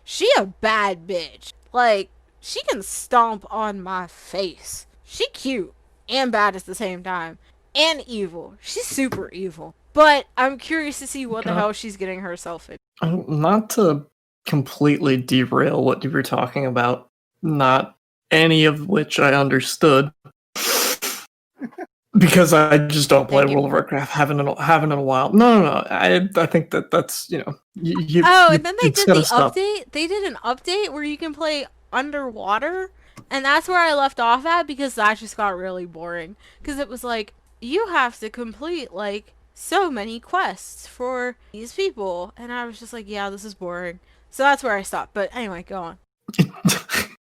she a bad bitch. Like, she can stomp on my face. She cute and bad at the same time. And evil. She's super evil. But I'm curious to see what the hell she's getting herself in. Not to completely derail what you were talking about, not any of which I understood, because I just don't play World of Warcraft. Haven't in a while. No. I think that's and then they did the update. They did an update where you can play underwater, and that's where I left off at, because that just got really boring. Because it was like, you have to complete like so many quests for these people, and I was just like, yeah, this is boring. So that's where I stopped. But anyway, go on.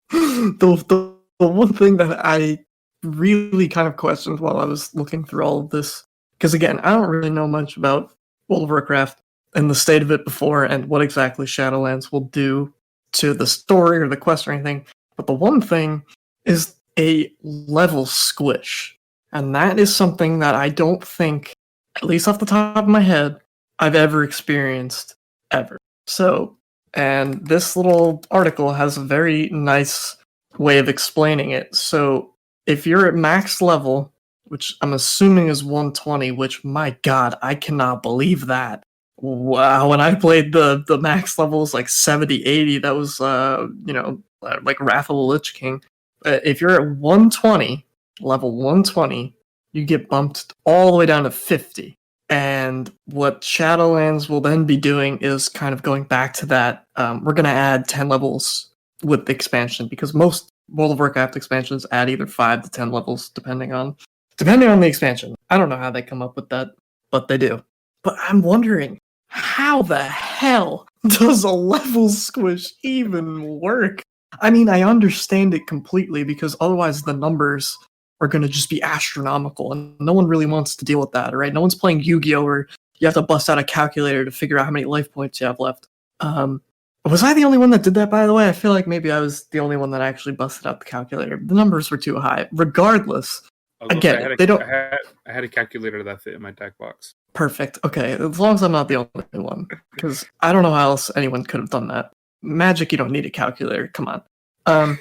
the one thing that I really kind of questioned while I was looking through all of this, because again, I don't really know much about World of Warcraft and the state of it before and what exactly Shadowlands will do to the story or the quest or anything, but the one thing is a level squish, and that is something that I don't think, at least off the top of my head, I've ever experienced ever. So, and this little article has a very nice way of explaining it. So, if you're at max level, which I'm assuming is 120, which, my god, I cannot believe that. Wow, when I played the max levels like 70, 80, that was, like Wrath of the Lich King. If you're at 120, level 120, you get bumped all the way down to 50. And what Shadowlands will then be doing is kind of going back to that. We're going to add 10 levels with the expansion, because most World of Warcraft expansions add either 5 to 10 levels, depending on the expansion. I don't know how they come up with that, but they do. But I'm wondering, how the hell does a level squish even work? I mean, I understand it completely, because otherwise the numbers are going to just be astronomical, and no one really wants to deal with that, right? No one's playing Yu-Gi-Oh! Where you have to bust out a calculator to figure out how many life points you have left. Was I the only one that did that, by the way? I feel like maybe I was the only one that actually busted out the calculator. The numbers were too high. Regardless, again, I had a calculator that fit in my deck box. Perfect. Okay, as long as I'm not the only one, because I don't know how else anyone could have done that. Magic, you don't need a calculator. Come on. Um,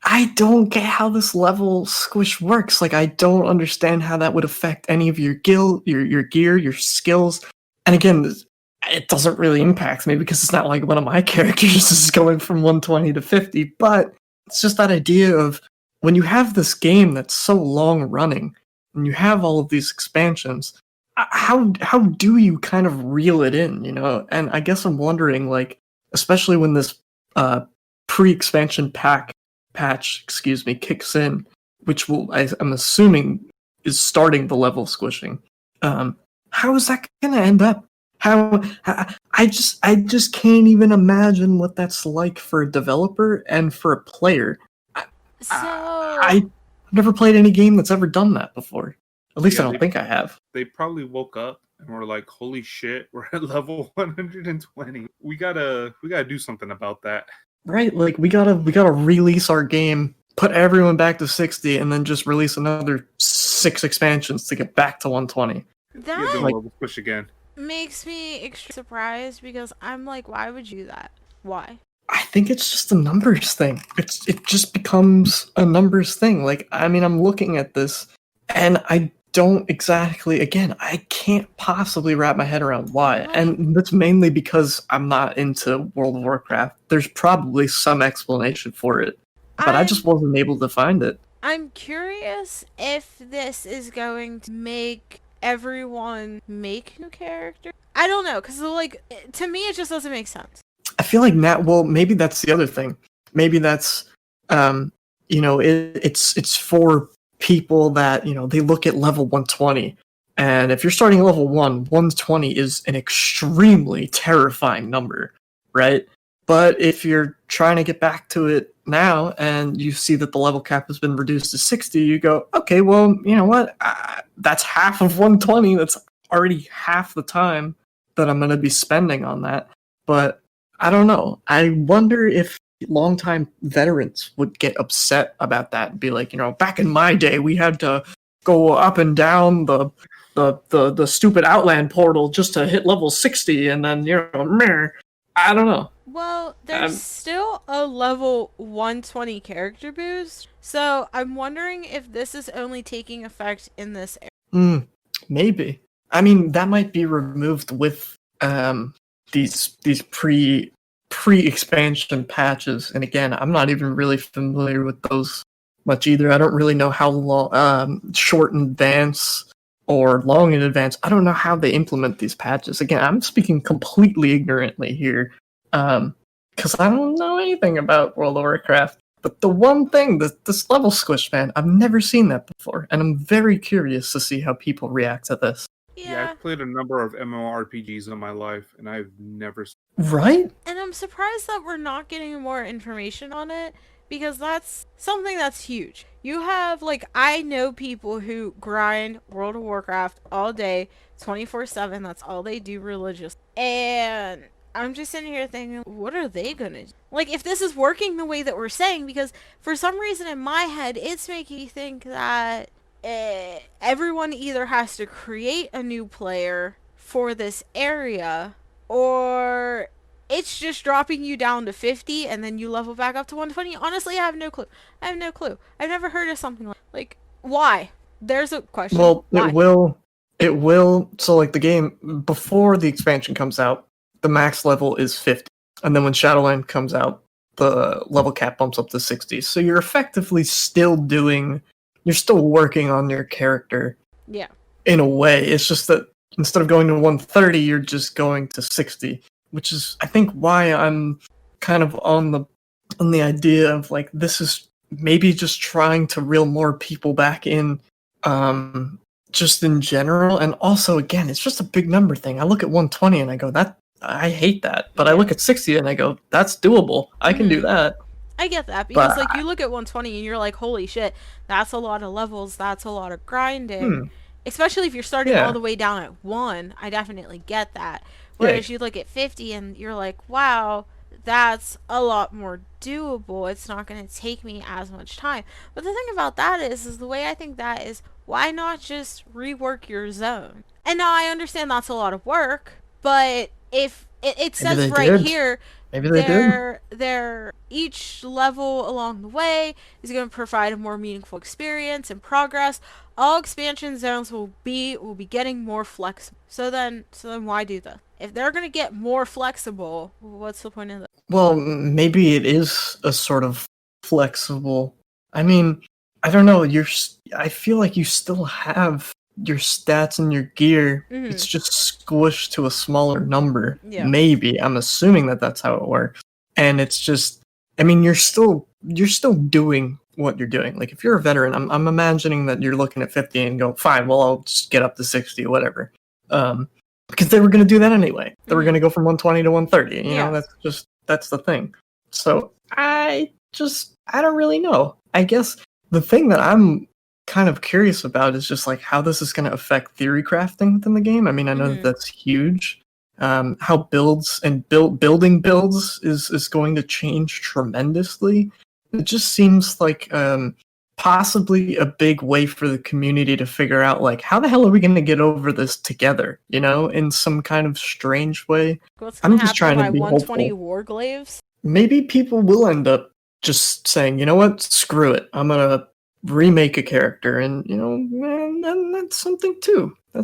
I don't get how this level squish works. Like, I don't understand how that would affect any of your your gear, your skills. And again, it doesn't really impact me because it's not like one of my characters is going from 120 to 50. But it's just that idea of when you have this game that's so long running, and you have all of these expansions, how do you kind of reel it in, you know? And I guess I'm wondering, like, especially when this pre-expansion patch, kicks in, which I'm assuming is starting the level squishing. How is that going to end up? How I just can't even imagine what that's like for a developer and for a player. So I've never played any game that's ever done that before. At least I don't think I have. They probably woke up and were like, "Holy shit, we're at level 120. We gotta do something about that." Right, like we gotta release our game, put everyone back to 60, and then just release another 6 expansions to get back to 120. that Level push again. makes me extremely surprised because I'm like, why would you do that? Why? I think it's just a numbers thing. It just becomes a numbers thing. Like, I mean, I'm looking at this, and I don't exactly. Again, I can't possibly wrap my head around why, and that's mainly because I'm not into World of Warcraft. There's probably some explanation for it, but I just wasn't able to find it. I'm curious if this is going to make everyone make new characters. I don't know, because like to me, it just doesn't make sense. I feel like now. Well, maybe that's the other thing. Maybe that's, it's for people that they look at level 120, and if you're starting at level 120 is an extremely terrifying number, right? But if you're trying to get back to it now and you see that the level cap has been reduced to 60, you go, okay, well, you know what? That's half of 120. That's already half the time that I'm going to be spending on that. But I don't know. I wonder if longtime veterans would get upset about that and be like, back in my day, we had to go up and down the stupid Outland portal just to hit level 60, and then meh. I don't know. Well, there's still a level 120 character boost, so I'm wondering if this is only taking effect in this area. Maybe. I mean, that might be removed with these pre-expansion patches, and again, I'm not even really familiar with those much either. I don't really know how long, short in advance or long in advance. I don't know how they implement these patches. Again, I'm speaking completely ignorantly here, because I don't know anything about World of Warcraft. But the one thing, this level squish, man, I've never seen that before, and I'm very curious to see how people react to this. Yeah, I've played a number of MMORPGs in my life, and I've never... Right? And I'm surprised that we're not getting more information on it, because that's something that's huge. You have, I know people who grind World of Warcraft all day, 24/7, that's all they do religious. And I'm just sitting here thinking, what are they gonna do? If this is working the way that we're saying, because for some reason in my head, it's making me think that everyone either has to create a new player for this area, or it's just dropping you down to 50 and then you level back up to 120. Honestly, I have no clue. I've never heard of something like why? There's a question. Well, why? it will. So, the game, before the expansion comes out, the max level is 50. And then when Shadowlands comes out, the level cap bumps up to 60. So you're effectively you're still working on your character. Yeah. In a way. It's just that instead of going to 130, you're just going to 60. Which is, I think, why I'm kind of on the idea of, this is maybe just trying to reel more people back in, just in general. And also, again, it's just a big number thing. I look at 120 and I go, I hate that. But I look at 60 and I go, that's doable. I can do that. I get that, because you look at 120 and you're like, holy shit, that's a lot of levels, that's a lot of grinding. Especially if you're starting all the way down at 1, I definitely get that. Whereas you look at 50 and you're like, wow, that's a lot more doable. It's not going to take me as much time. But the thing about that is the way I think that is, why not just rework your zone? And now I understand that's a lot of work, but if it Maybe says they right did. here, Maybe they did. their each level along the way is going to provide a more meaningful experience and progress. All expansion zones will be getting more flexible. So then why do that? If they're going to get more flexible, what's the point of that? Well, maybe it is a sort of flexible. I mean, I don't know. I feel like you still have your stats and your gear. Mhm. It's just squished to a smaller number. Yeah. Maybe I'm assuming that that's how it works. And it's just, I mean, you're still doing what you're doing. Like if you're a veteran, I'm imagining that you're looking at 50 and go, fine, well I'll just get up to 60 or whatever. Because they were going to do that anyway. They were going to go from 120 to 130. You know, that's the thing. So I don't really know. I guess the thing that I'm kind of curious about is just like how this is going to affect theory crafting within the game. I mean, I know that that's huge. How builds and building builds is going to change tremendously. It just seems like possibly a big way for the community to figure out like how the hell are we going to get over this together, you know, in some kind of strange way. What's going I'm to just happen trying to to my be 120 hopeful. warglaves? Maybe people will end up just saying, you know what, screw it, I'm gonna remake a character, and you know, man, that's something too. I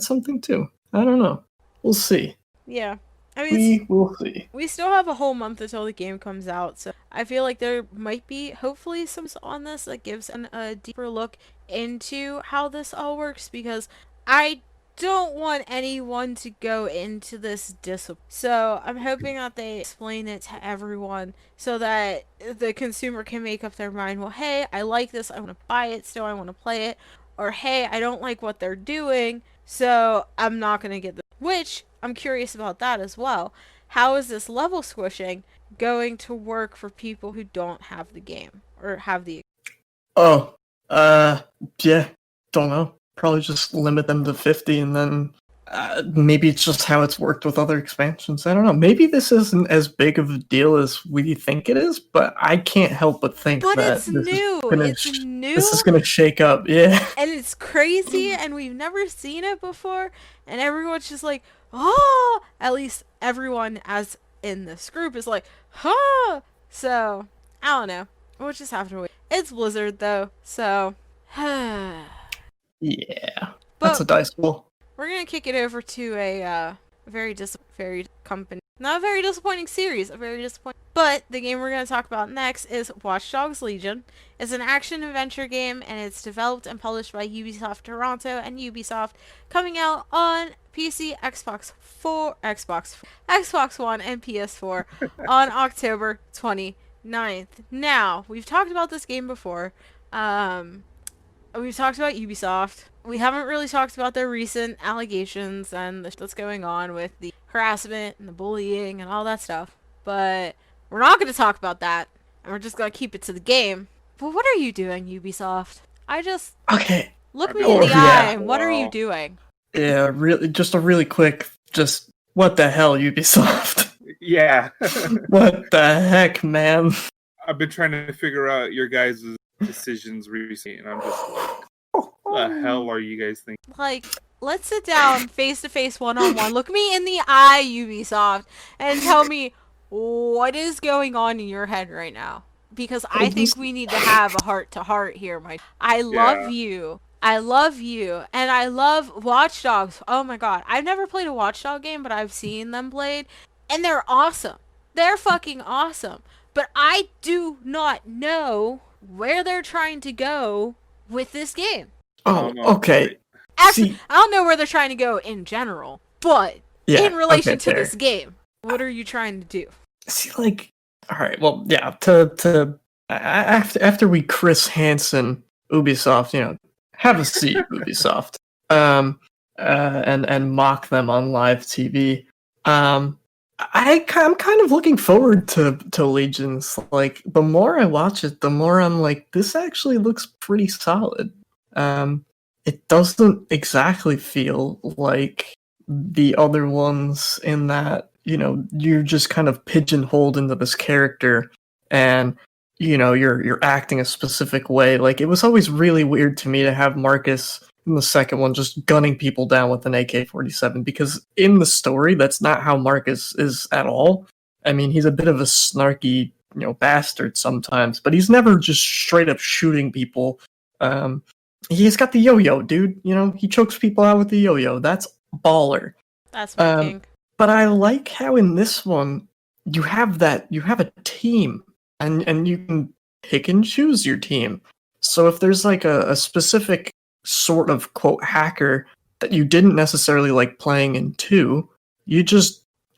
don't know. We'll see. Yeah. I mean, We will see. we still have a whole month until the game comes out, so I feel like there might be hopefully some on this that gives a deeper look into how this all works, because I don't want anyone to go into this so I'm hoping that they explain it to everyone so that the consumer can make up their mind, well, hey, I like this, I want to buy it still, I want to play it, or hey, I don't like what they're doing, so I'm not going to get this. Which I'm curious about that as well. How is this level squishing going to work for people who don't have the game or have the... Oh, yeah, don't know. Probably just limit them to 50, and then maybe it's just how it's worked with other expansions. I don't know. Maybe this isn't as big of a deal as we think it is, but I can't help but think But that it's new. It's new. This is gonna shake up, yeah. And it's crazy, and we've never seen it before, and everyone's just like, oh! At least everyone as in this group is like, huh! So, I don't know. We'll just have to wait. It's Blizzard, though, so... Yeah, But that's a dice roll. we're gonna kick it over to a very company. Not a very disappointing series, a very disappointing. But the game we're gonna talk about next is Watch Dogs Legion. It's an action-adventure game, and it's developed and published by Ubisoft Toronto and Ubisoft, coming out on PC, Xbox One, and PS4 on October 29th. Now, we've talked about this game before. We've talked about Ubisoft. We haven't really talked about their recent allegations and what's going on with the harassment and the bullying and all that stuff. But we're not going to talk about that. And we're just going to keep it to the game. But what are you doing, Ubisoft? Okay. Look me in the eye. And what are you doing? Yeah, just a really quick, just what the hell, Ubisoft? Yeah. What the heck, man? I've been trying to figure out your guys' decisions recently, and I'm just like, what the hell are you guys thinking? Like, let's sit down face to face, one-on-one. Look me in the eye, Ubisoft, and tell me what is going on in your head right now. Because I think we need to have a heart-to-heart here, Mike. I love you. I love you. And I love Watch Dogs. Oh my god. I've never played a Watch Dog game, but I've seen them played. And they're awesome. They're fucking awesome. But I do not know where they're trying to go with this game. Oh, okay. Actually, I don't know where they're trying to go in general, but in relation to this game, what are you trying to do? See, like, all right, well, yeah. After we Chris Hansen Ubisoft, you know, have a seat, Ubisoft, and mock them on live TV. I'm kind of looking forward to Legions. Like, the more I watch it, the more I'm like, this actually looks pretty solid. It doesn't exactly feel like the other ones in that, you know, you're just kind of pigeonholed into this character and, you know, you're acting a specific way. Like, it was always really weird to me to have Marcus in the second one, just gunning people down with an AK-47, because in the story, that's not how Mark is at all. I mean, he's a bit of a snarky, bastard sometimes, but he's never just straight up shooting people. He's got the yo-yo, dude. He chokes people out with the yo-yo. That's baller. That's my king. But I like how in this one you have a team, and you can pick and choose your team. So if there's like a specific sort of quote hacker that you didn't necessarily like playing in 2,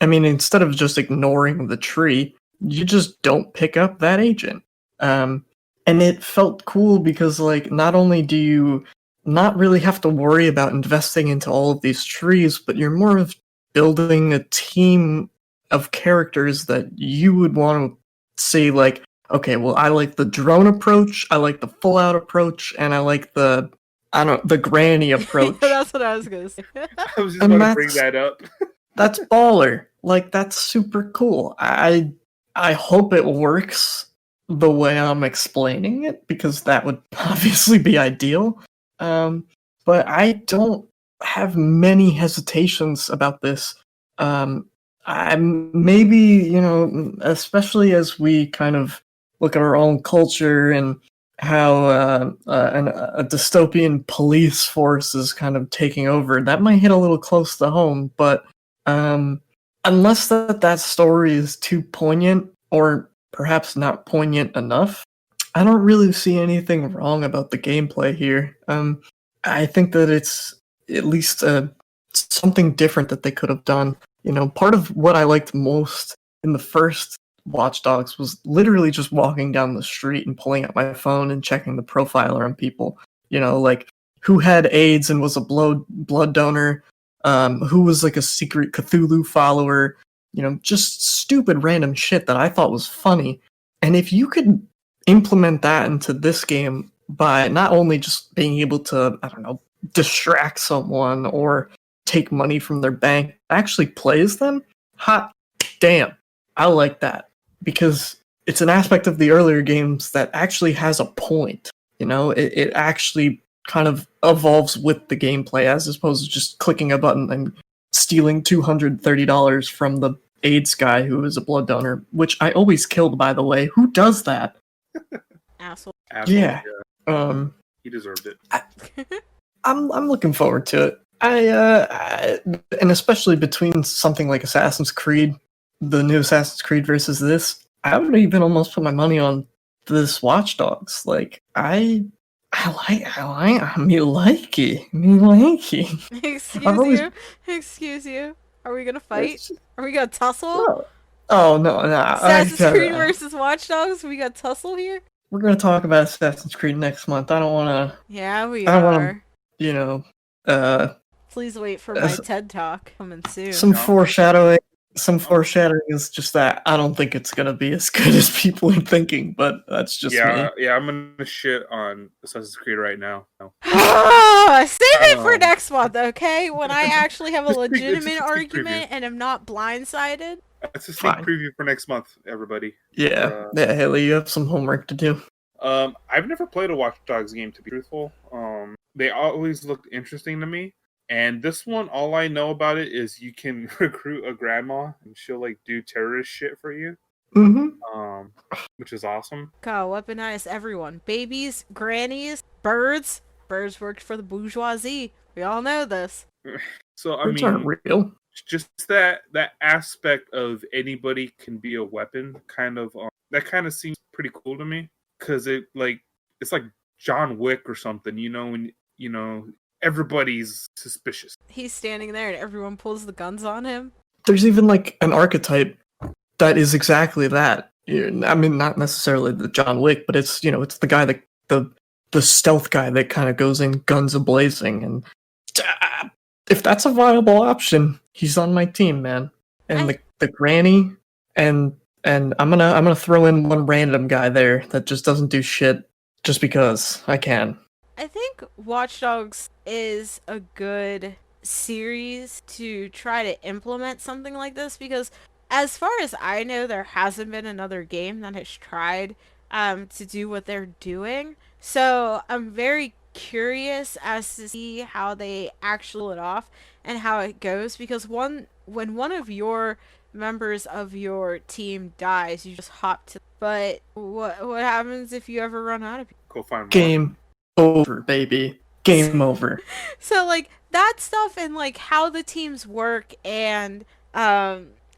instead of just ignoring the tree, you just don't pick up that agent. And it felt cool because, like, not only do you not really have to worry about investing into all of these trees, but you're more of building a team of characters that you would want to say, like, okay, well, I like the drone approach, I like the full-out approach, and I like the granny approach. That's what I was gonna say. I was just going to bring that up. That's baller. Like, that's super cool. I hope it works the way I'm explaining it, because that would obviously be ideal. But I don't have many hesitations about this. I'm maybe, especially as we kind of look at our own culture and how a dystopian police force is kind of taking over, that might hit a little close to home, but unless that story is too poignant, or perhaps not poignant enough, I don't really see anything wrong about the gameplay here. I think that it's at least something different that they could have done. Part of what I liked most in the first Watch Dogs was literally just walking down the street and pulling out my phone and checking the profiler on people. Like, who had AIDS and was a blood donor, who was like a secret Cthulhu follower, just stupid random shit that I thought was funny. And if you could implement that into this game by not only just being able to, I don't know, distract someone or take money from their bank, actually plays them, hot damn, I like that. Because it's an aspect of the earlier games that actually has a point. It actually kind of evolves with the gameplay, as opposed to just clicking a button and stealing $230 from the AIDS guy who is a blood donor, which I always killed, by the way. Who does that? Asshole. Yeah. He deserved it. I'm looking forward to it. And especially between something like Assassin's Creed, the new Assassin's Creed versus this, I would even almost put my money on this Watch Dogs. Like, me like it. Excuse you. Are we gonna fight? Are we gonna tussle? Oh no. Assassin's Creed versus Watch Dogs? We got tussle here? We're gonna talk about Assassin's Creed next month. I don't wanna. Yeah, we I don't are. Wanna, Please wait for my TED Talk coming soon. Some foreshadowing is just that I don't think it's gonna be as good as people are thinking, but that's just me. Yeah, I'm gonna shit on Assassin's Creed right now. Save it for next month, okay? When I actually have a legitimate argument and am not blindsided. That's a sneak preview for next month, everybody. Yeah, Haley, you have some homework to do. I've never played a Watch Dogs game, to be truthful. They always looked interesting to me. And this one, all I know about it is you can recruit a grandma and she'll like do terrorist shit for you. Mm-hmm. Which is awesome. God, weaponize everyone. Babies, grannies, birds. Birds worked for the bourgeoisie. We all know this. So Birds aren't real. Just that aspect of anybody can be a weapon, kind of that kind of seems pretty cool to me, because it's like John Wick or something. When everybody's suspicious. He's standing there and everyone pulls the guns on him. There's even like an archetype that is exactly that. I mean, not necessarily the John Wick, but it's it's the guy that the stealth guy that kind of goes in guns a-blazing, and if that's a viable option, he's on my team, man. And the granny, and I'm gonna throw in one random guy there that just doesn't do shit just because I can. I think Watch Dogs is a good series to try to implement something like this, because as far as I know, there hasn't been another game that has tried to do what they're doing. So I'm very curious as to see how they actually pull it off and how it goes, because when one of your members of your team dies, you just hop to. But what happens if you ever run out of people? Go find more. Game over, baby. Game over. So like that stuff and like how the teams work and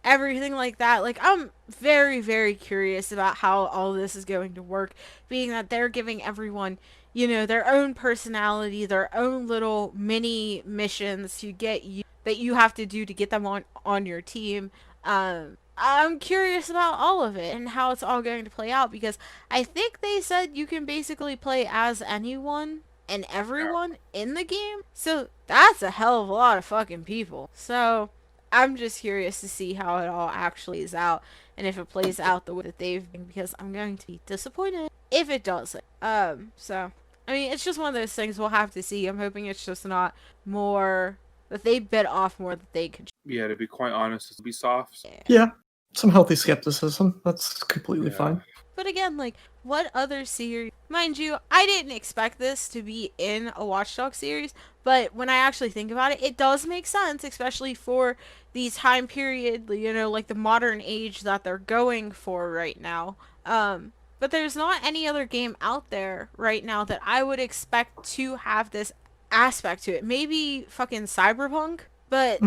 everything like that, like I'm very, very curious about how all this is going to work, being that they're giving everyone, you know, their own personality, their own little mini missions to get you that you have to do to get them on your team. I'm curious about all of it and how it's all going to play out, because I think they said you can basically play as anyone and everyone in the game. So that's a hell of a lot of fucking people. So I'm just curious to see how it all actually is out and if it plays out the way that they've been, because I'm going to be disappointed if it doesn't. So I mean, it's just one of those things we'll have to see. I'm hoping it's just not more that they bit off more that they could. Yeah, to be quite honest, it's Ubisoft. Yeah, some healthy skepticism. That's completely fine. But again, like, what other series? Mind you, I didn't expect this to be in a Watch Dogs series, but when I actually think about it, it does make sense, especially for the time period, you know, like the modern age that they're going for right now. But there's not any other game out there right now that I would expect to have this aspect to it. Maybe fucking Cyberpunk, but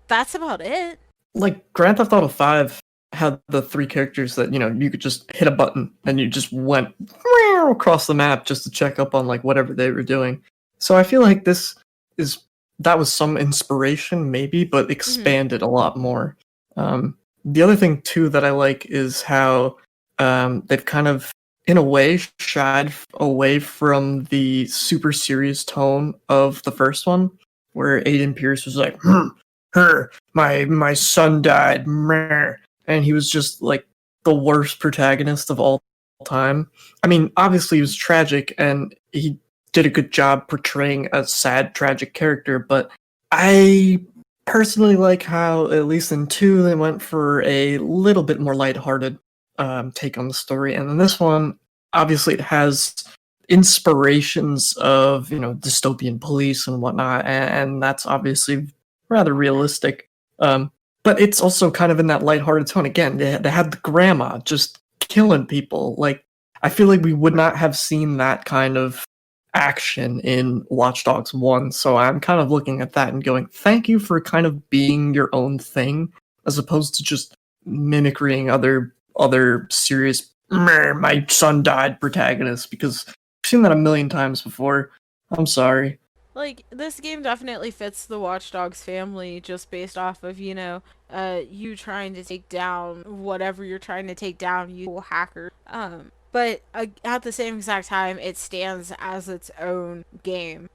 that's about it. Like Grand Theft Auto 5 had the 3 characters that, you know, you could just hit a button and you just went across the map just to check up on like whatever they were doing. So I feel like that was some inspiration maybe, but expanded a lot more. The other thing too that I like is how they've kind of in a way shied away from the super serious tone of the first one, where Aiden Pierce was like, my son died, meh. And he was just like the worst protagonist of all time. I mean, obviously he was tragic and he did a good job portraying a sad, tragic character, but I personally like how, at least in 2, they went for a little bit more lighthearted take on the story. And then this one, obviously it has inspirations of, you know, dystopian police and whatnot, and that's obviously rather realistic. But it's also kind of in that lighthearted tone. Again, they had the grandma just killing people. Like, I feel like we would not have seen that kind of action in Watch Dogs 1. So I'm kind of looking at that and going, thank you for kind of being your own thing, as opposed to just mimicking other serious, my son died protagonists, because I've seen that a million times before. I'm sorry. Like, this game definitely fits the Watch Dogs family just based off of, you know, you trying to take down whatever you're trying to take down, you hacker. But at the same exact time, it stands as its own game.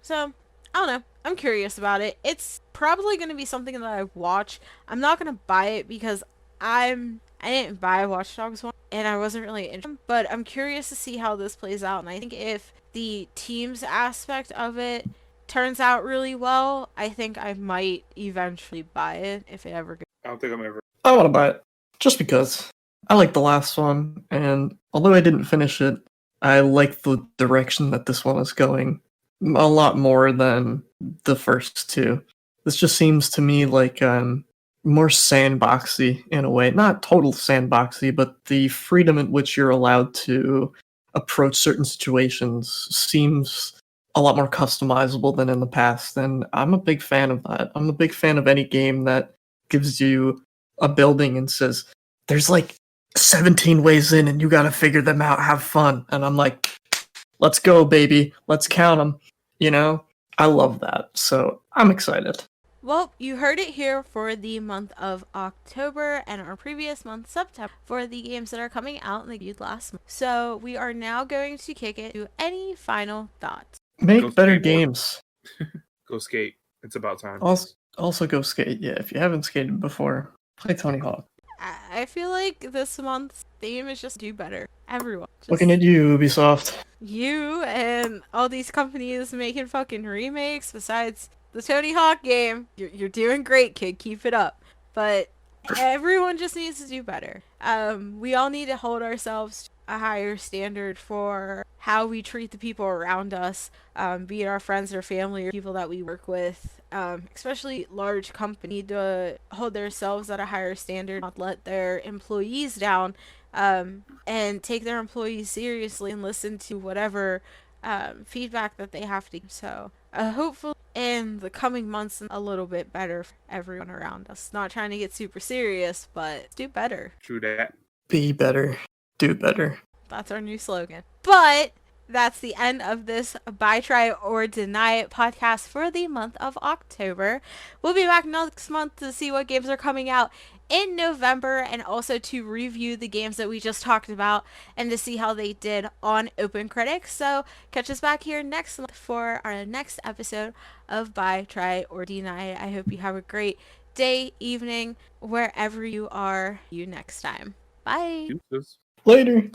So, I don't know. I'm curious about it. It's probably going to be something that I watch. I'm not going to buy it because I didn't buy Watch Dogs 1, and I wasn't really interested, but I'm curious to see how this plays out, and I think if the teams aspect of it turns out really well, I think I might eventually buy it if it ever goes. I don't think I'm ever. I want to buy it just because I like the last one, and although I didn't finish it, I like the direction that this one is going a lot more than the first 2. This just seems to me like more sandboxy in a way. Not total sandboxy, but the freedom at which you're allowed to approach certain situations seems a lot more customizable than in the past, and I'm a big fan of that. I'm a big fan of any game that gives you a building and says, there's like 17 ways in and you gotta figure them out, have fun. And I'm like, let's go, baby. Let's count them. You know? I love that. So I'm excited. Well, you heard it here for the month of October and our previous month, September, for the games that are coming out in the last month. So we are now going to kick it to any final thoughts. Make Go better skateboard. games. Go skate. It's about time. Also go skate. Yeah, if you haven't skated before, play Tony Hawk. I feel like this month's theme is just do better. Everyone. Just Looking at you, Ubisoft. you and all these companies making fucking remakes besides the Tony Hawk game. You're doing great, kid. Keep it up. But everyone just needs to do better. We all need to hold ourselves a higher standard for how we treat the people around us, be it our friends or family or people that we work with. Especially large companies need to hold themselves at a higher standard, not let their employees down, and take their employees seriously and listen to whatever feedback that they have to give. So hopefully in the coming months a little bit better for everyone around us. Not trying to get super serious, but do better. True that. Be better. Do better. That's our new slogan. But that's the end of this Buy, Try, or Deny It podcast for the month of October. We'll be back next month to see what games are coming out in November and also to review the games that we just talked about and to see how they did on Open Critics. So catch us back here next month for our next episode of Buy, Try, or Deny It. I hope you have a great day, evening, wherever you are. See you next time. Bye. Deuces. Later.